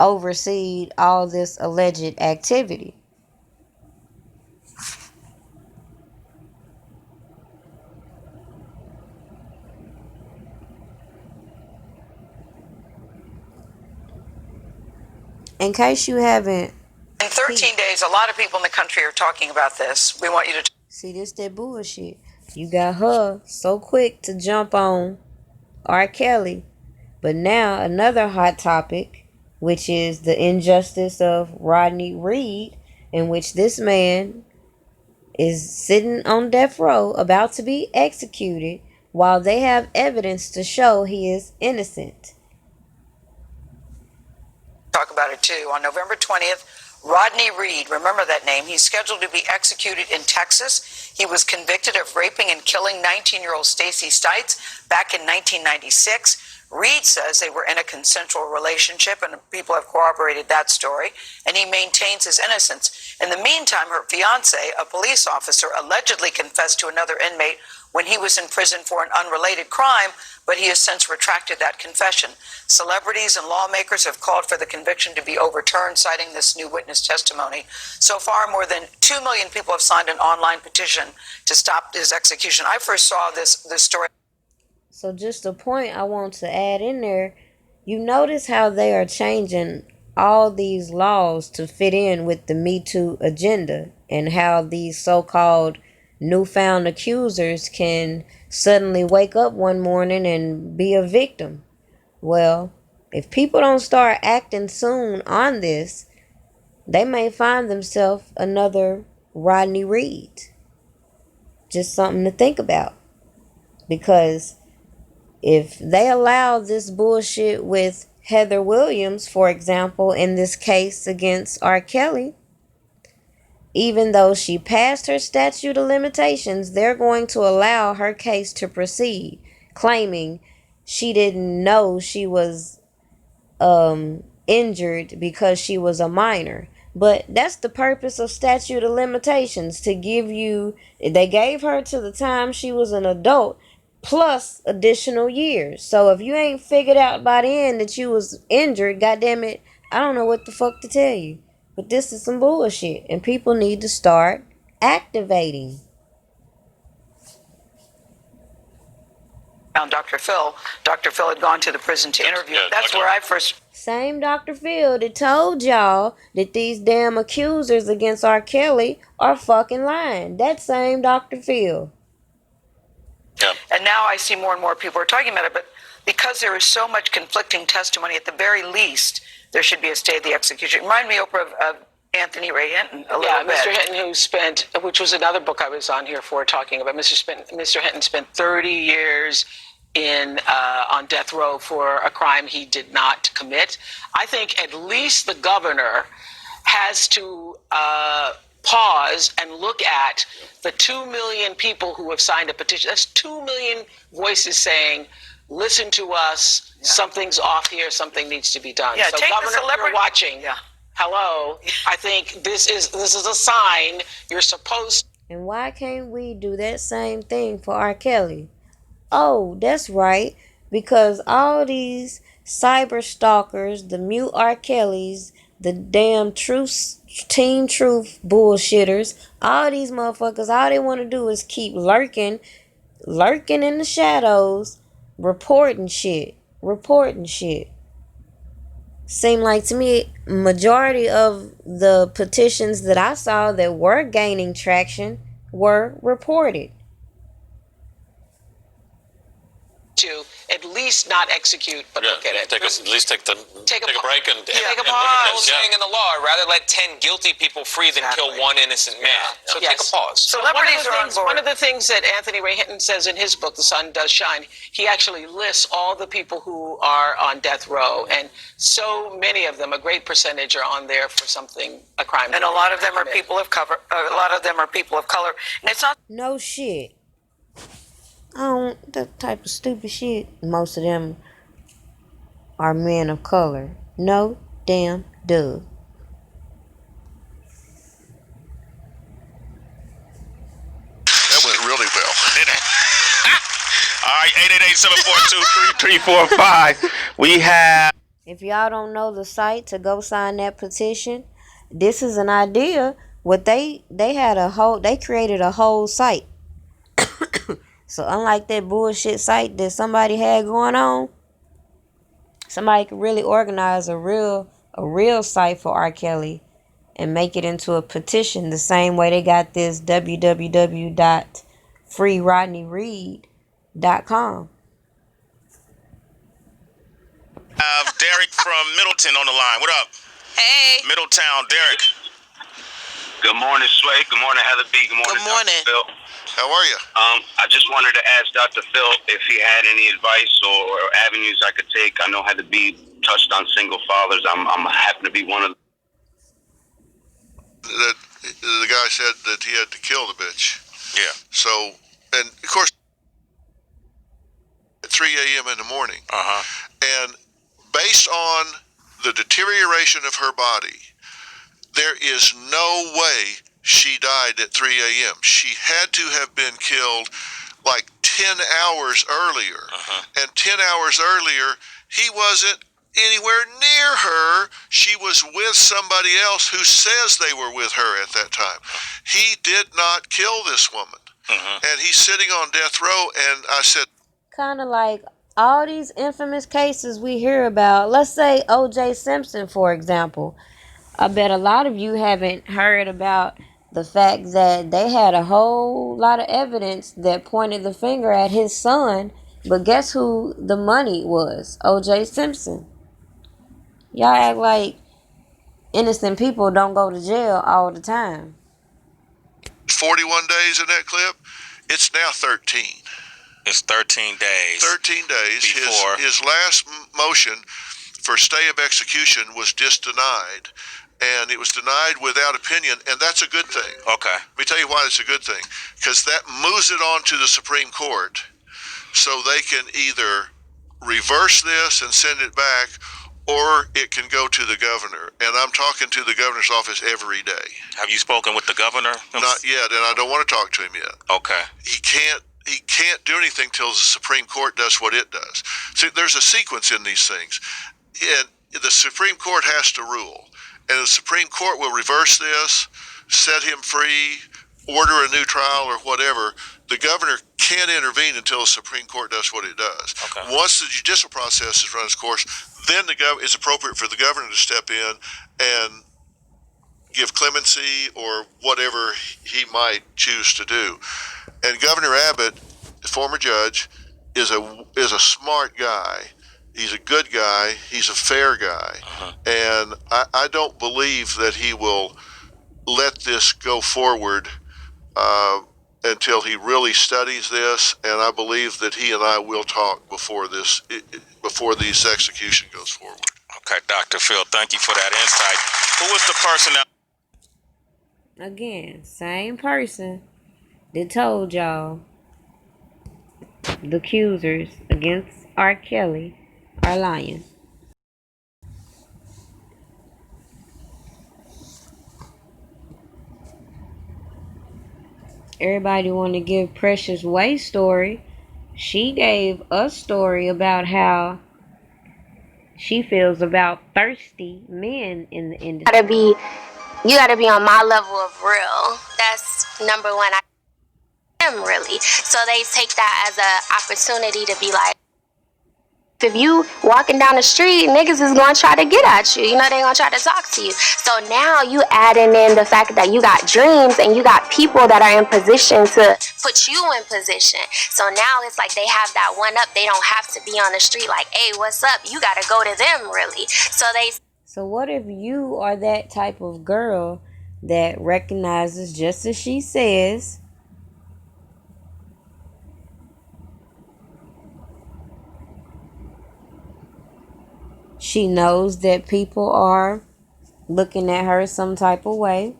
overseed all this alleged activity. In case you haven't... In 13 days, a lot of people in the country are talking about this. We want you to... See, this that bullshit. You got her so quick to jump on R. Kelly. But now another hot topic, which is the injustice of Rodney Reed, in which this man is sitting on death row about to be executed while they have evidence to show he is innocent. Talk about it too. On November 20th, Rodney Reed, remember that name, he's scheduled to be executed in Texas. He was convicted of raping and killing 19-year-old Stacy Stites back in 1996. Reed says they were in a consensual relationship, and people have corroborated that story, and he maintains his innocence. In the meantime, her fiance, a police officer, allegedly confessed to another inmate when he was in prison for an unrelated crime, but he has since retracted that confession. Celebrities and lawmakers have called for the conviction to be overturned, citing this new witness testimony. So far, more than 2 million people have signed an online petition to stop his execution. I first saw this story. So just a point I want to add in there, you notice how they are changing all these laws to fit in with the Me Too agenda, and how these so-called newfound accusers can suddenly wake up one morning and be a victim. Well, if people don't start acting soon on this, they may find themselves another Rodney Reed. Just something to think about. Because if they allow this bullshit with Heather Williams, for example, in this case against R. Kelly, even though she passed her statute of limitations, they're going to allow her case to proceed, claiming she didn't know she was injured because she was a minor. But that's the purpose of statute of limitations, to give you... They gave her to the time she was an adult, plus additional years. So if you ain't figured out by the end that you was injured, goddamn it, I don't know what the fuck to tell you. But this is some bullshit, and people need to start activating. Dr. Phil. Dr. Phil had gone to the prison to interview. That's where I first... Same Dr. Phil that told y'all that these damn accusers against R. Kelly are fucking lying. That same Dr. Phil. Yeah. And now I see more and more people are talking about it, but because there is so much conflicting testimony, at the very least, there should be a stay of the execution. Remind me, Oprah, of Anthony Ray Hinton a little bit. Mr. Hinton, who spent, which was another book I was on here for talking about. Mr. Hinton spent 30 years on death row for a crime he did not commit. I think at least the governor has to pause and look at the 2 million people who have signed a petition. That's 2 million voices saying, listen to us, something's off here, something needs to be done. Yeah, so take Governor, the celebrity. you're watching. Yeah. Hello. I think this is a sign you're supposed. And why can't we do that same thing for R. Kelly? Oh, that's right. Because all these cyber stalkers, the mute R. Kellys, the damn Team Truth bullshitters, all these motherfuckers, all they want to do is keep lurking in the shadows, reporting shit. Seem like to me, majority of the petitions that I saw that were gaining traction were reported. at least not execute, but look at it. At least take a break and take a look at pause. it. Saying in the law, I'd rather let 10 guilty people free than kill one innocent man. So take a pause. So one of the things that Anthony Ray Hinton says in his book, The Sun Does Shine, he actually lists all the people who are on death row, and so many of them, a great percentage, are on there for a crime. And a lot of them are people of color. A lot of them are people of color, and it's not. No shit. That type of stupid shit. Most of them are men of color. No damn duh. That went really well. All right, 888-742-3345. We have. If y'all don't know the site to go sign that petition, this is an idea. What they created a whole site. So unlike that bullshit site that somebody had going on, somebody could really organize a real site for R. Kelly and make it into a petition the same way they got this www.freerodneyreed.com. Derek from Middleton on the line. What up? Hey. Middletown, Derek. Good morning, Sway. Good morning, Heather B. Good morning, Dr. Phil. How are you? I just wanted to ask Dr. Phil if he had any advice or avenues I could take. I know Heather B touched on single fathers. I'm happen to be one of them. The guy said that he had to kill the bitch. Yeah. So, and of course, at 3 a.m. in the morning. And based on the deterioration of her body, there is no way she died at 3 a.m. She had to have been killed like 10 hours earlier. And 10 hours earlier, he wasn't anywhere near her. She was with somebody else who says they were with her at that time. He did not kill this woman. And he's sitting on death row, and I said... Kind of like all these infamous cases we hear about. Let's say O.J. Simpson, for example. I bet a lot of you haven't heard about the fact that they had a whole lot of evidence that pointed the finger at his son. But guess who the money was? O.J. Simpson. Y'all act like innocent people don't go to jail all the time. 41 days in that clip. It's now 13. It's 13 days. 13 days. Before. His last motion for stay of execution was just denied. And it was denied without opinion, and that's a good thing. Okay. Let me tell you why it's a good thing. Because that moves it on to the Supreme Court so they can either reverse this and send it back, or it can go to the governor. And I'm talking to the governor's office every day. Have you spoken with the governor? Not yet, and I don't want to talk to him yet. Okay. He can't do anything till the Supreme Court does what it does. See, there's a sequence in these things. And the Supreme Court has to rule. And the Supreme Court will reverse this, set him free, order a new trial or whatever. The governor can't intervene until the Supreme Court does what it does. Okay. Once the judicial process has run its course, then it's appropriate for the governor to step in and give clemency or whatever he might choose to do. And Governor Abbott, the former judge, is a smart guy. He's a good guy. He's a fair guy. And I don't believe that he will let this go forward until he really studies this. And I believe that he and I will talk before this execution goes forward. Okay, Dr. Phil, thank you for that insight. Who was the person that... Again, same person that told y'all the accusers against R. Kelly are lying. Everybody want to give Precious Way's story. She gave a story about how she feels about thirsty men in the industry. You gotta be on my level of real. That's number one. I am really. So they take that as an opportunity to be like, If you walking down the street, niggas is gonna try to get at you. You know, they gonna try to talk to you. So now you adding in the fact that you got dreams and you got people that are in position to put you in position. So now it's like they have that one up. They don't have to be on the street like, hey, what's up? You gotta go to them, really. So what if you are that type of girl that recognizes, just as she says, she knows that people are looking at her some type of way.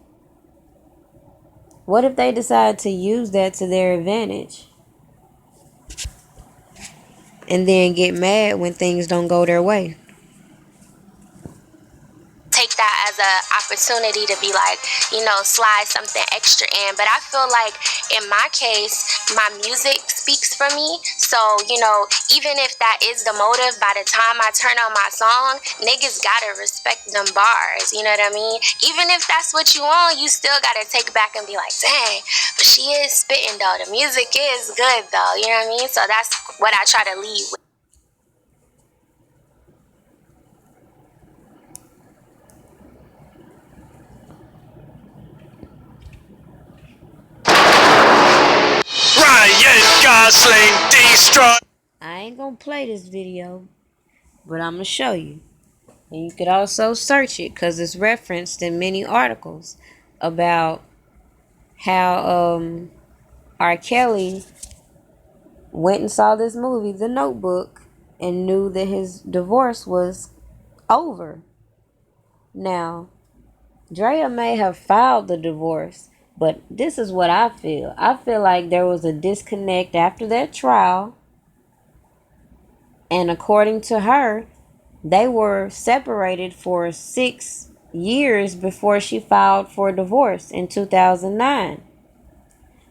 What if they decide to use that to their advantage and then get mad when things don't go their way? Take that as an opportunity to be like, you know, slide something extra in. But I feel like in my case, my music speaks for me. So, you know, even if that is the motive, by the time I turn on my song, niggas gotta respect them bars. You know what I mean? Even if that's what you want, you still gotta take it back and be like, dang, but she is spitting though. The music is good though. You know what I mean? So that's what I try to lead with. Ryan Gosling destroy. I ain't gonna play this video, but I'm gonna show you. And you could also search it because it's referenced in many articles about how R. Kelly went and saw this movie, The Notebook, and knew that his divorce was over. Now, Drea may have filed the divorce, but this is what I feel. I feel like there was a disconnect after that trial, and according to her, they were separated for 6 years before she filed for divorce in 2009.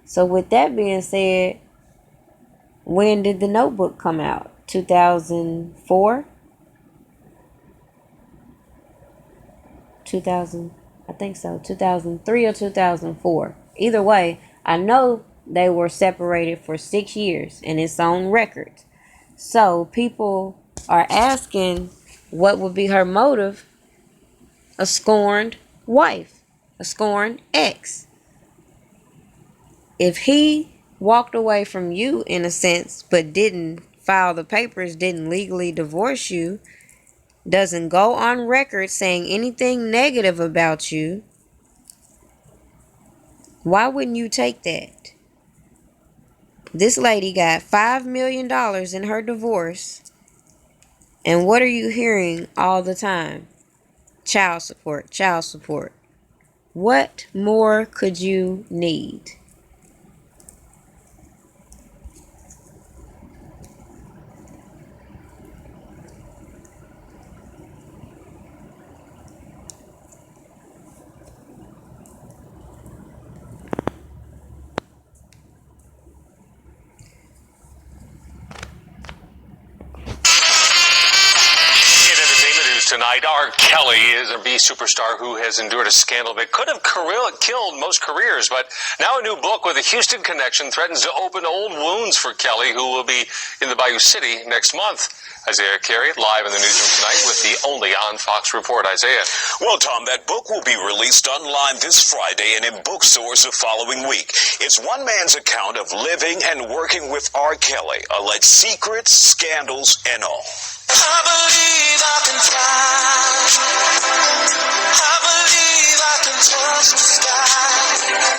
So with that being said, when did The Notebook come out? 2004? 2000, I think so. 2003 or 2004. Either way, I know they were separated for 6 years, and it's on record. So people are asking, what would be her motive? A scorned wife, a scorned ex. If he walked away from you in a sense, but didn't file the papers, didn't legally divorce you, doesn't go on record saying anything negative about you, why wouldn't you take that? This lady got $5 million in her divorce, and what are you hearing all the time? Child support, child support. What more could you need? Tonight, R. Kelly is a B superstar who has endured a scandal that could have killed most careers, but now a new book with a Houston connection threatens to open old wounds for Kelly, who will be in the Bayou City next month. Isaiah Carey live in the newsroom tonight with the only on Fox report. Isaiah. Well, Tom, that book will be released online this Friday and in bookstores the following week. It's one man's account of living and working with R. Kelly, alleged secrets, scandals, and all. I believe I can fly. I believe I can touch the sky.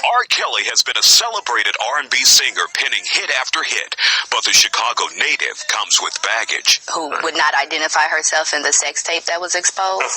R. Kelly has been a celebrated R&B singer, penning hit after hit, but the Chicago native comes with baggage. Who would not identify herself in the sex tape that was exposed.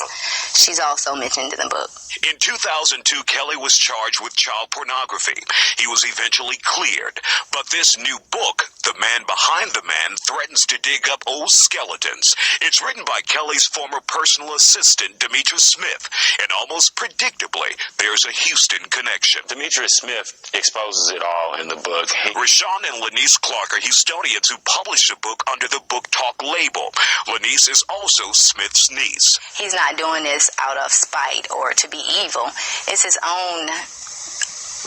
She's also mentioned in the book. In 2002, Kelly was charged with child pornography. He was eventually cleared. But this new book, The Man Behind the Man, threatens to dig up old skeletons. It's written by Kelly's former personal assistant, Demetrius Smith. And almost predictably, there's a Houston connection. Demetrius Smith exposes it all in the book. Rashawn and Lanice Clark are Houstonians who published the book under the Book Talk label. Lanice is also Smith's niece. He's not doing this out of spite or to be evil. It's his own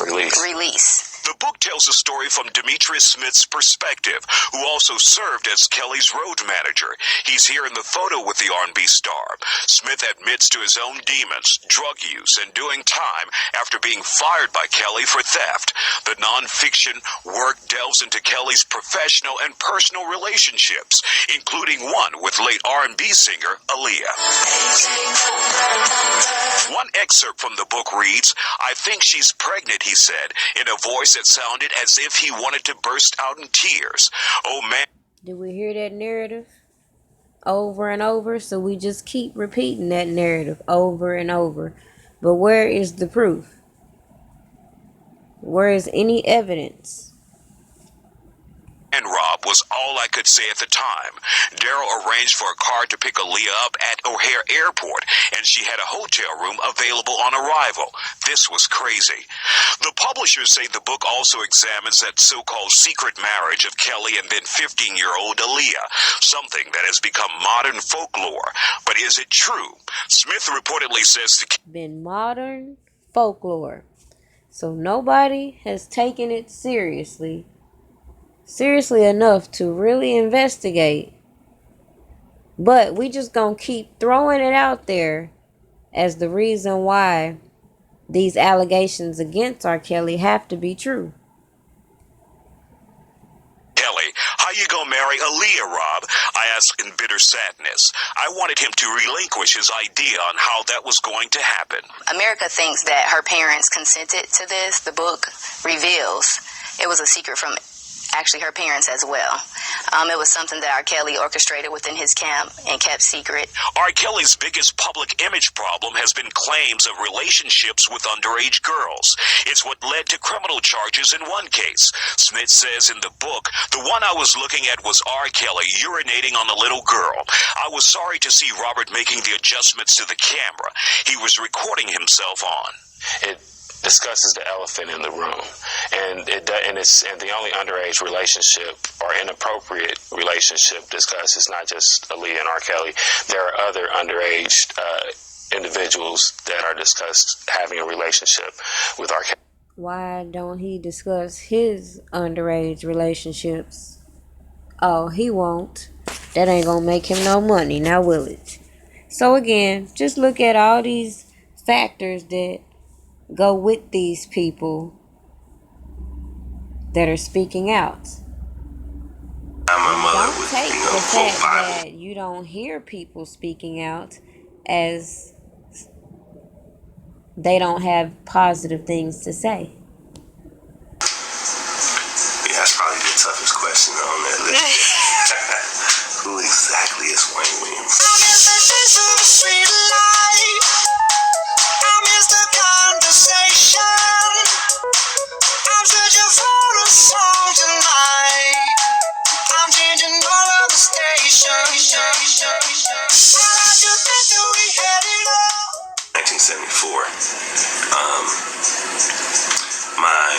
release. The book tells a story from Demetrius Smith's perspective, who also served as Kelly's road manager. He's here in the photo with the R&B star. Smith admits to his own demons, drug use, and doing time after being fired by Kelly for theft. The nonfiction work delves into Kelly's professional and personal relationships, including one with late R&B singer Aaliyah. One excerpt from the book reads, "I think she's pregnant," he said, in a voice that sounded as if he wanted to burst out in tears. Oh, man. Did we hear that narrative over and over? So we just keep repeating that narrative over and over. But where is the proof? Where is any evidence? And Rob was all I could say at the time. Daryl arranged for a car to pick Aaliyah up at O'Hare Airport, and she had a hotel room available on arrival. This was crazy. The publishers say the book also examines that so-called secret marriage of Kelly and then 15-year-old Aaliyah, something that has become modern folklore. But is it true? Smith reportedly says been modern folklore. So nobody has taken it seriously enough to really investigate. But we just gonna keep throwing it out there as the reason why these allegations against R. Kelly have to be true. Kelly, how you gonna marry Aaliyah, Rob? I asked in bitter sadness. I wanted him to relinquish his idea on how that was going to happen. America thinks that her parents consented to this. The book reveals it was a secret from actually her parents as well. It was something that R. Kelly orchestrated within his camp and kept secret. R. Kelly's biggest public image problem has been claims of relationships with underage girls. It's what led to criminal charges in one case. Smith says in the book, "The one I was looking at was R. Kelly urinating on a little girl. I was sorry to see Robert making the adjustments to the camera. He was recording himself on." It discusses the elephant in the room, and the only underage relationship or inappropriate relationship discussed is not just Aaliyah and R. Kelly. There are other underage individuals that are discussed having a relationship with R. Kelly. Why don't he discuss his underage relationships? Oh, he won't. That ain't gonna make him no money, now will it? So again, just look at all these factors that go with these people that are speaking out. Don't take the fact that you don't hear people speaking out as they don't have positive things to say. Yeah, that's probably the toughest question on that list. Who exactly is Wayne Williams? I'm searching for a song tonight. I'm changing all of the stations. I like to think that we had it all. 1974. My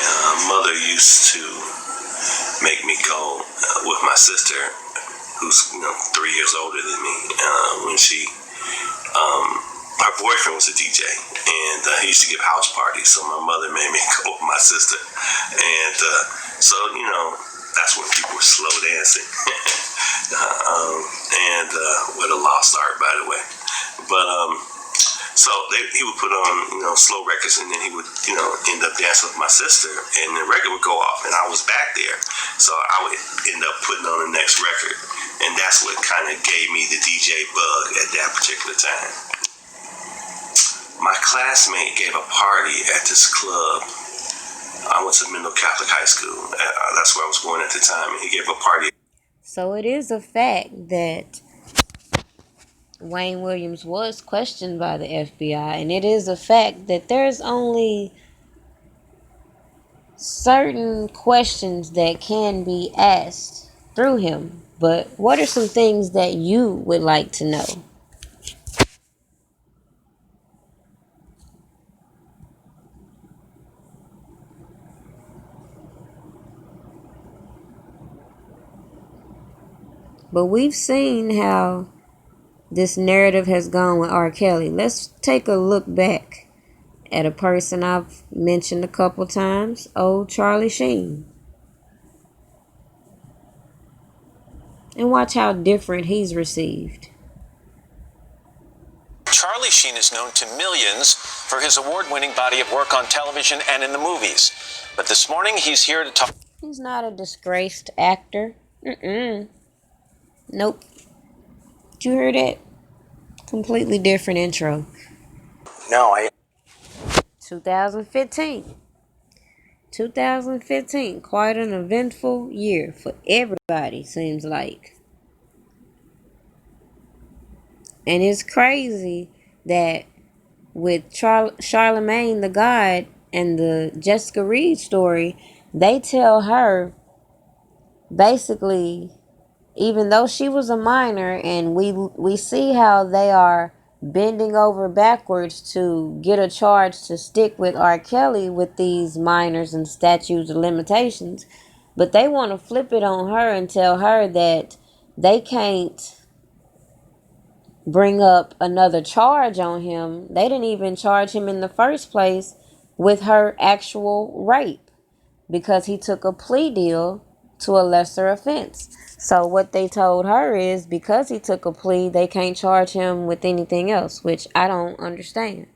mother used to make me go with my sister, who's 3 years older than me. When she, her boyfriend was a DJ, and he used to give house parties. So my mother made me go with my sister, and so that's when people were slow dancing, and what a lost art, by the way. But so he would put on slow records, and then he would end up dancing with my sister, and the record would go off, and I was back there, so I would end up putting on the next record, and that's what kind of gave me the DJ bug at that particular time. My classmate gave a party at this club. I went to Mendel Catholic High School. That's where I was going at the time, and he gave a party. So it is a fact that Wayne Williams was questioned by the FBI, and it is a fact that there's only certain questions that can be asked through him. But what are some things that you would like to know? But we've seen how this narrative has gone with R. Kelly. Let's take a look back at a person I've mentioned a couple times, old Charlie Sheen. And watch how different he's received. Charlie Sheen is known to millions for his award-winning body of work on television and in the movies. But this morning, he's here to talk. He's not a disgraced actor. Nope. Did you hear that? Completely different intro. No, 2015. 2015. Quite an eventful year for everybody, seems like. And it's crazy that with Charlemagne the God and the Jessica Reed story, they tell her basically, even though she was a minor, and we see how they are bending over backwards to get a charge to stick with R. Kelly with these minors and statutes of limitations, but they want to flip it on her and tell her that they can't bring up another charge on him. They didn't even charge him in the first place with her actual rape because he took a plea deal to a lesser offense. So what they told her is because he took a plea, they can't charge him with anything else, which I don't understand.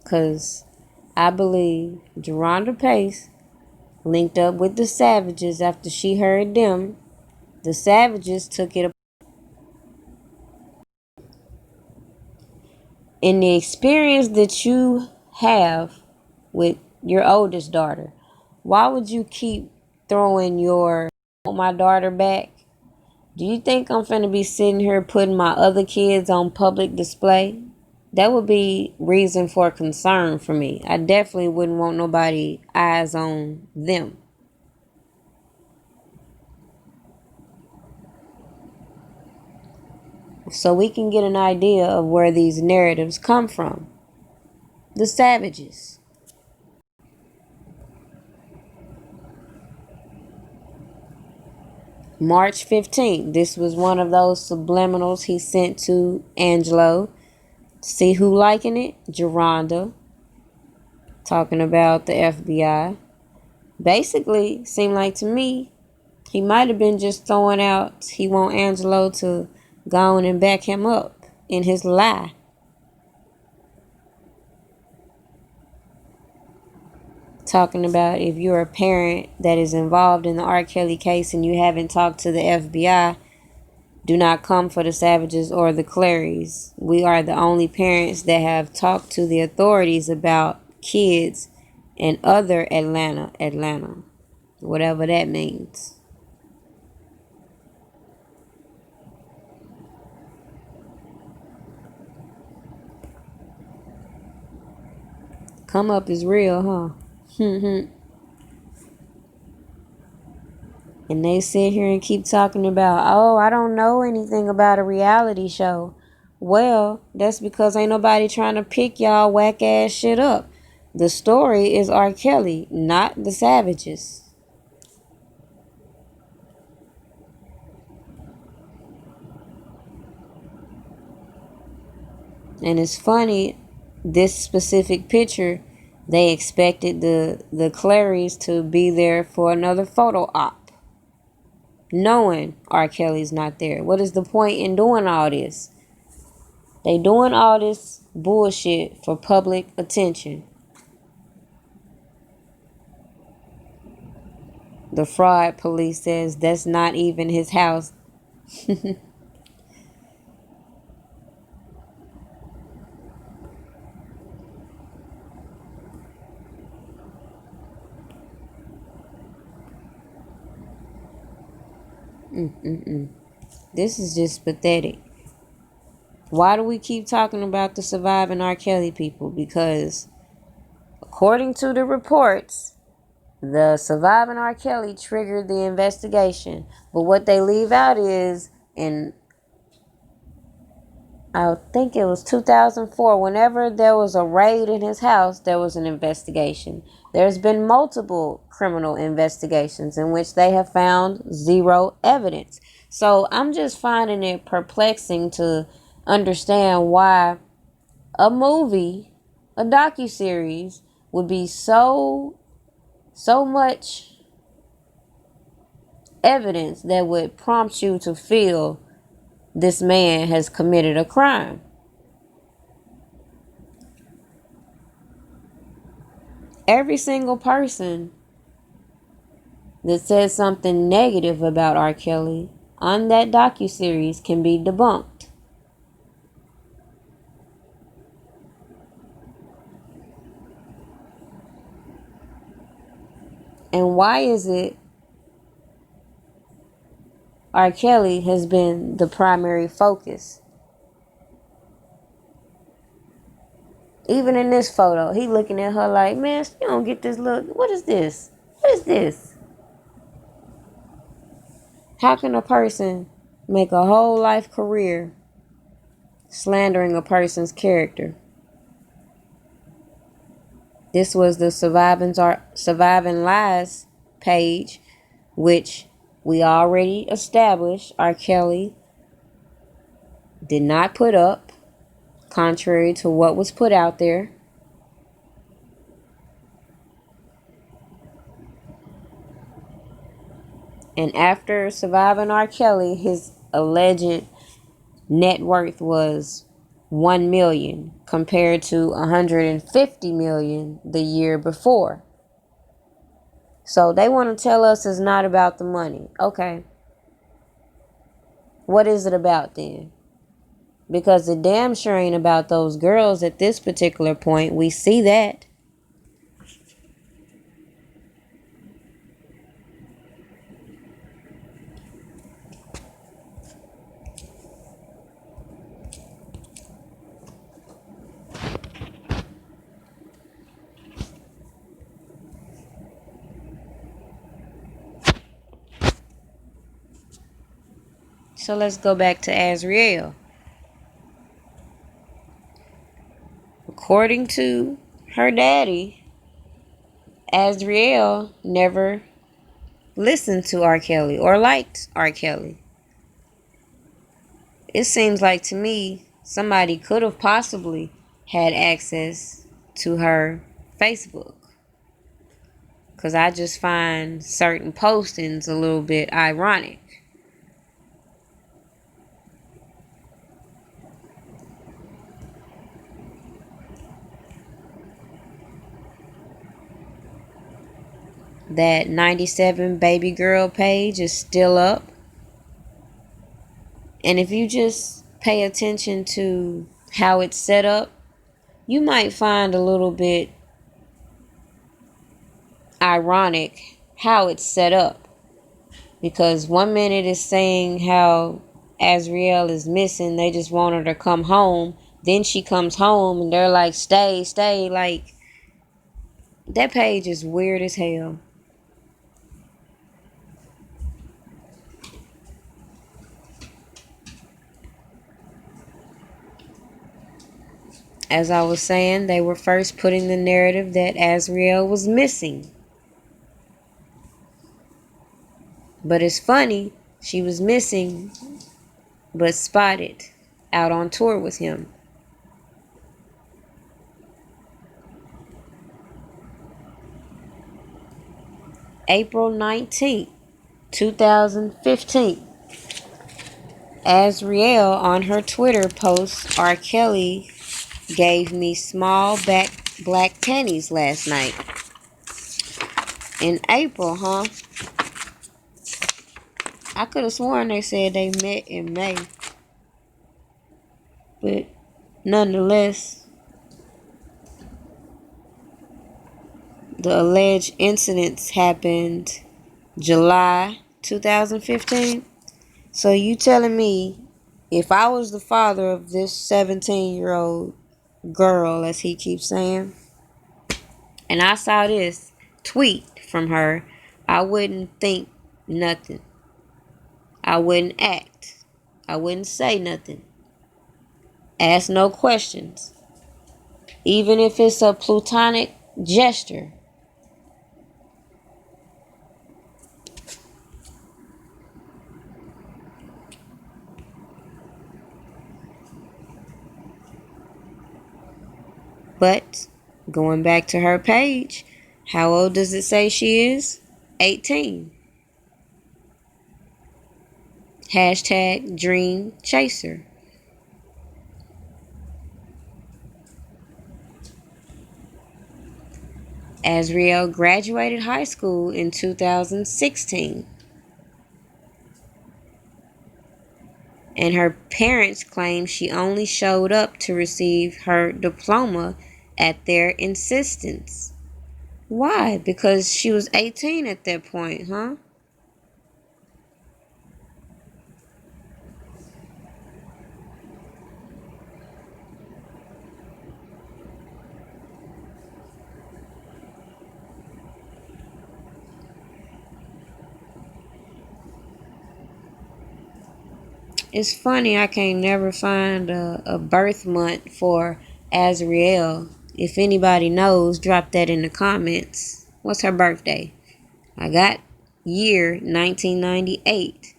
Because I believe Geronda Pace linked up with the Savages after she heard them. The Savages took it. In the experience that you have with your oldest daughter, why would you keep throwing my daughter back? Do you think I'm finna be sitting here putting my other kids on public display? That would be reason for concern for me. I definitely wouldn't want nobody eyes on them. So we can get an idea of where these narratives come from. The Savages. March 15th. This was one of those subliminals he sent to Angelo. See who liking it? Geronda. Talking about the FBI. Basically, seemed like to me, he might have been just throwing out, he want Angelo to go on and back him up in his lie. Talking about if you're a parent that is involved in the R. Kelly case and you haven't talked to the FBI, do not come for the Savages or the Clarys. We are the only parents that have talked to the authorities about kids in other Atlanta, whatever that means. Come up is real, huh? And they sit here and keep talking about, oh, I don't know anything about a reality show. Well, that's because ain't nobody trying to pick y'all whack ass shit up. The story is R. Kelly, not the Savages. And it's funny, this specific picture, they expected the Clarys to be there for another photo op, knowing R. Kelly's not there. What is the point in doing all this? They doing all this bullshit for public attention. The fraud police says that's not even his house. This is just pathetic. Why do we keep talking about the surviving R. Kelly people? Because According to the reports, the surviving R. Kelly triggered the investigation. But what they leave out is, in I think it was 2004, whenever there was a raid in his house, there was an investigation. There's been multiple criminal investigations in which they have found zero evidence. So I'm just finding it perplexing to understand why a movie, a docuseries, would be so much evidence that would prompt you to feel this man has committed a crime. Every single person that says something negative about R. Kelly on that docuseries can be debunked. And why is it R. Kelly has been the primary focus? Even in this photo, he looking at her like, man, you don't get this look. What is this? What is this? How can a person make a whole life career slandering a person's character? This was the Surviving Lies page, which we already established R. Kelly did not put up, contrary to what was put out there. And after surviving R. Kelly, his alleged net worth was $1 million compared to $150 million the year before. So they want to tell us it's not about the money. Okay. What is it about then? Because it damn sure ain't about those girls at this particular point. We see that. So let's go back to Azriel. According to her daddy, Azriel never listened to R. Kelly or liked R. Kelly. It seems like to me somebody could have possibly had access to her Facebook. Because I just find certain postings a little bit ironic. That 97 baby girl page is still up. And if you just pay attention to how it's set up, you might find a little bit ironic how it's set up. Because 1 minute is saying how Azriel is missing, they just want her to come home. Then she comes home and they're like, stay. Like, that page is weird as hell. As I was saying, they were first putting the narrative that Azriel was missing. But it's funny, she was missing, but spotted out on tour with him. April 19th, 2015. Azriel on her Twitter post, R. Kelly gave me small black panties last night. In April, huh? I could have sworn they said they met in May. But nonetheless, the alleged incidents happened July 2015. So you telling me if I was the father of this 17-year-old girl, as he keeps saying, and I saw this tweet from her, I wouldn't think nothing. I wouldn't act. I wouldn't say nothing. Ask no questions. Even if it's a platonic gesture. But going back to her page, how old does it say she is? 18. Hashtag dream chaser. Azriel graduated high school in 2016. And her parents claim she only showed up to receive her diploma at their insistence. Why? Because she was 18 at that point, huh? It's funny I can't never find a birth month for Azriel. If anybody knows, drop that in the comments. What's her birthday? I got year 1998.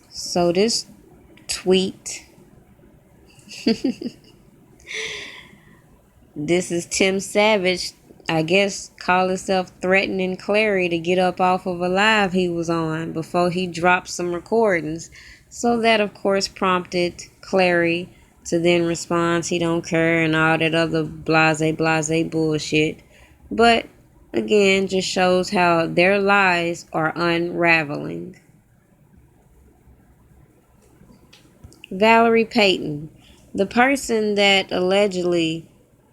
So this tweet, this is Tim Savage, I guess, call himself threatening Clary to get up off of a live he was on before he dropped some recordings. So that, of course, prompted Clary to then respond he don't care and all that other blase bullshit. But again, just shows how their lies are unraveling. Valerie Payton, the person that allegedly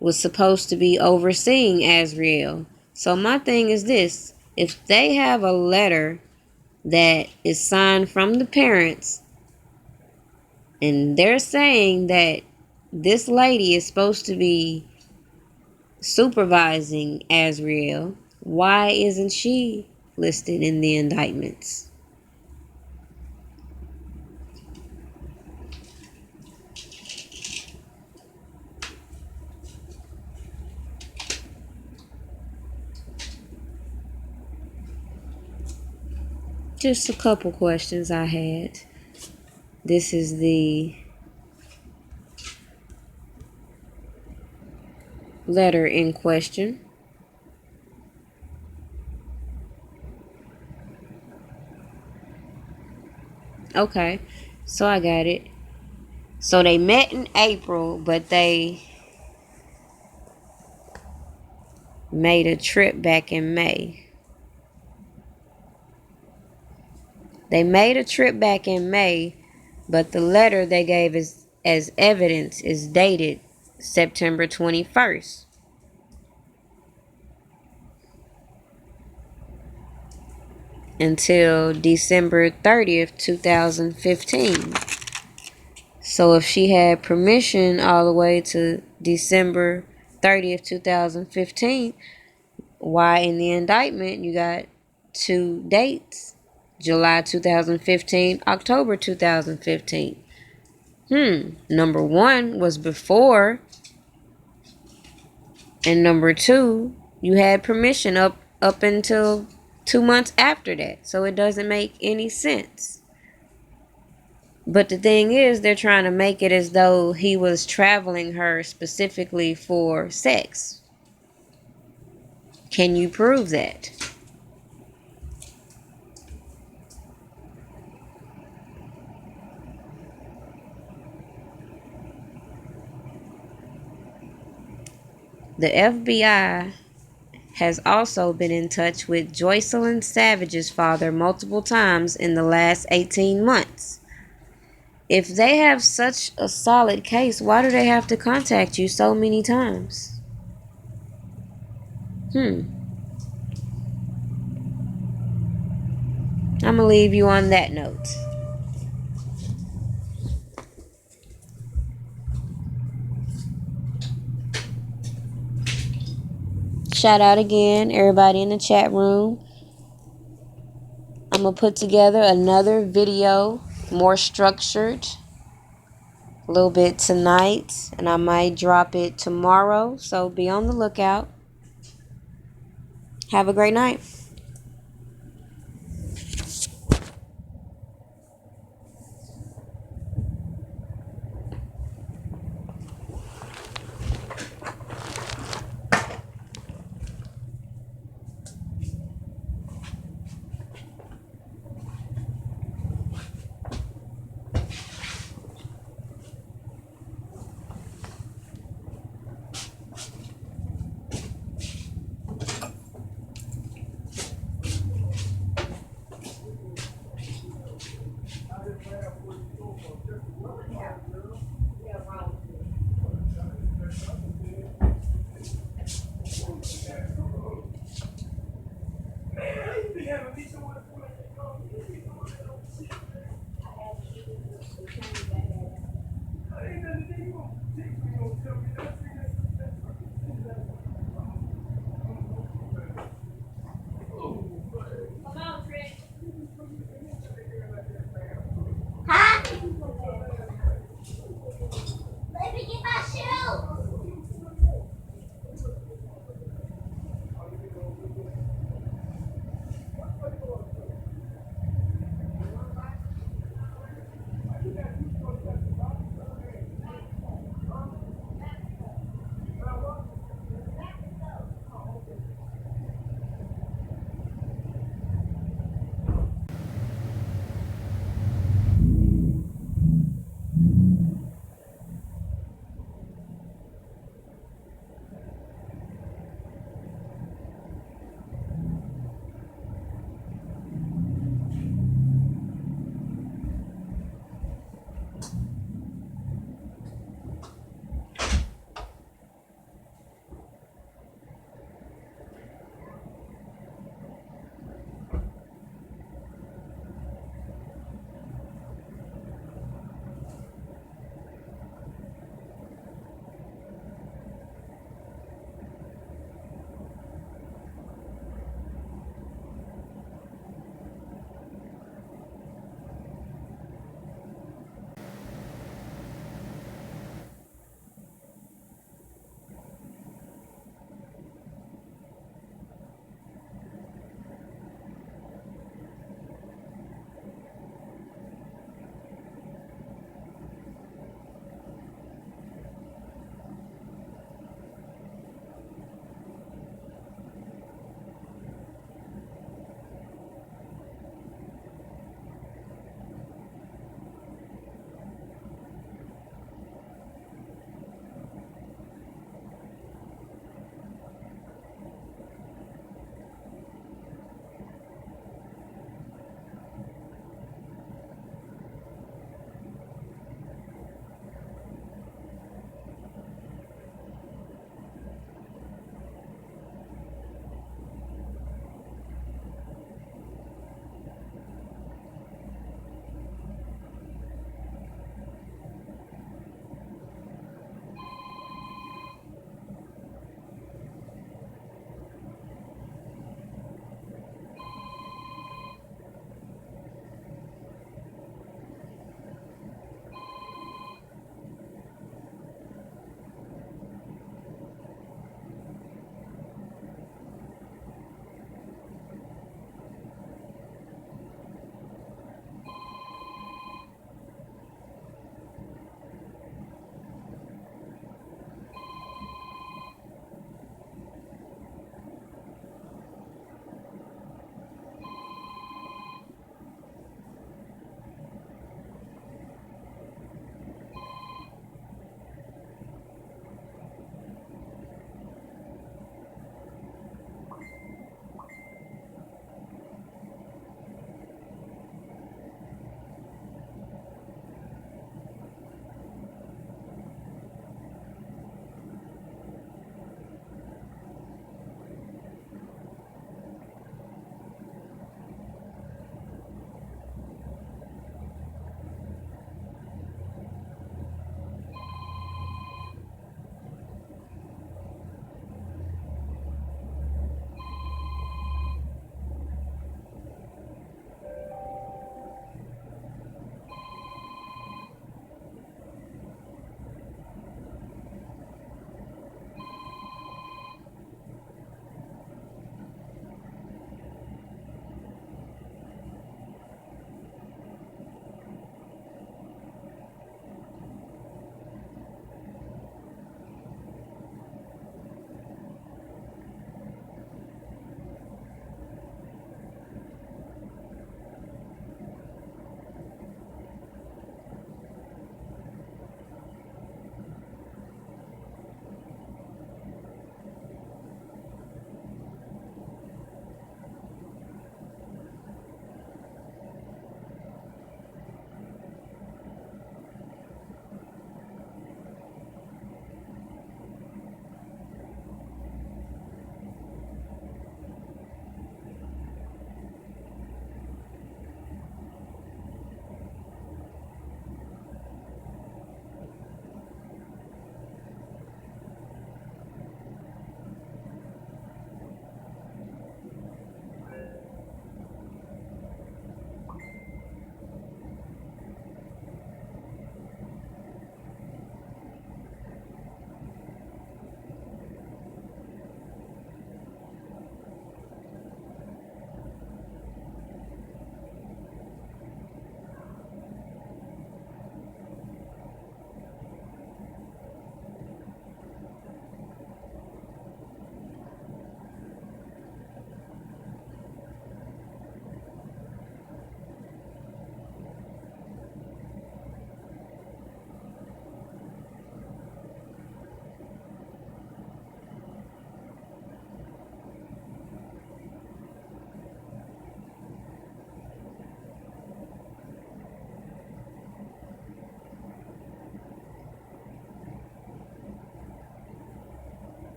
was supposed to be overseeing Azriel. So my thing is this, if they have a letter that is signed from the parents and they're saying that this lady is supposed to be supervising Azriel, why isn't she listed in the indictments? Just a couple questions I had. This is the letter in question. Okay, so I got it. So they met in April, but they made a trip back in May. They made a trip back in May, but the letter they gave as evidence is dated September 21st. Until December 30th, 2015. So if she had permission all the way to December 30th, 2015, why in the indictment you got two dates? July 2015, October 2015. Number one was before, and number two, you had permission up until 2 months after that. So it doesn't make any sense. But the thing is, they're trying to make it as though he was traveling her specifically for sex. Can you prove that? The FBI has also been in touch with Joycelyn Savage's father multiple times in the last 18 months. If they have such a solid case, why do they have to contact you so many times? I'm gonna leave you on that note. Shout out again, everybody in the chat room. I'm gonna put together another video, more structured, a little bit tonight, and I might drop it tomorrow, so be on the lookout. Have a great night.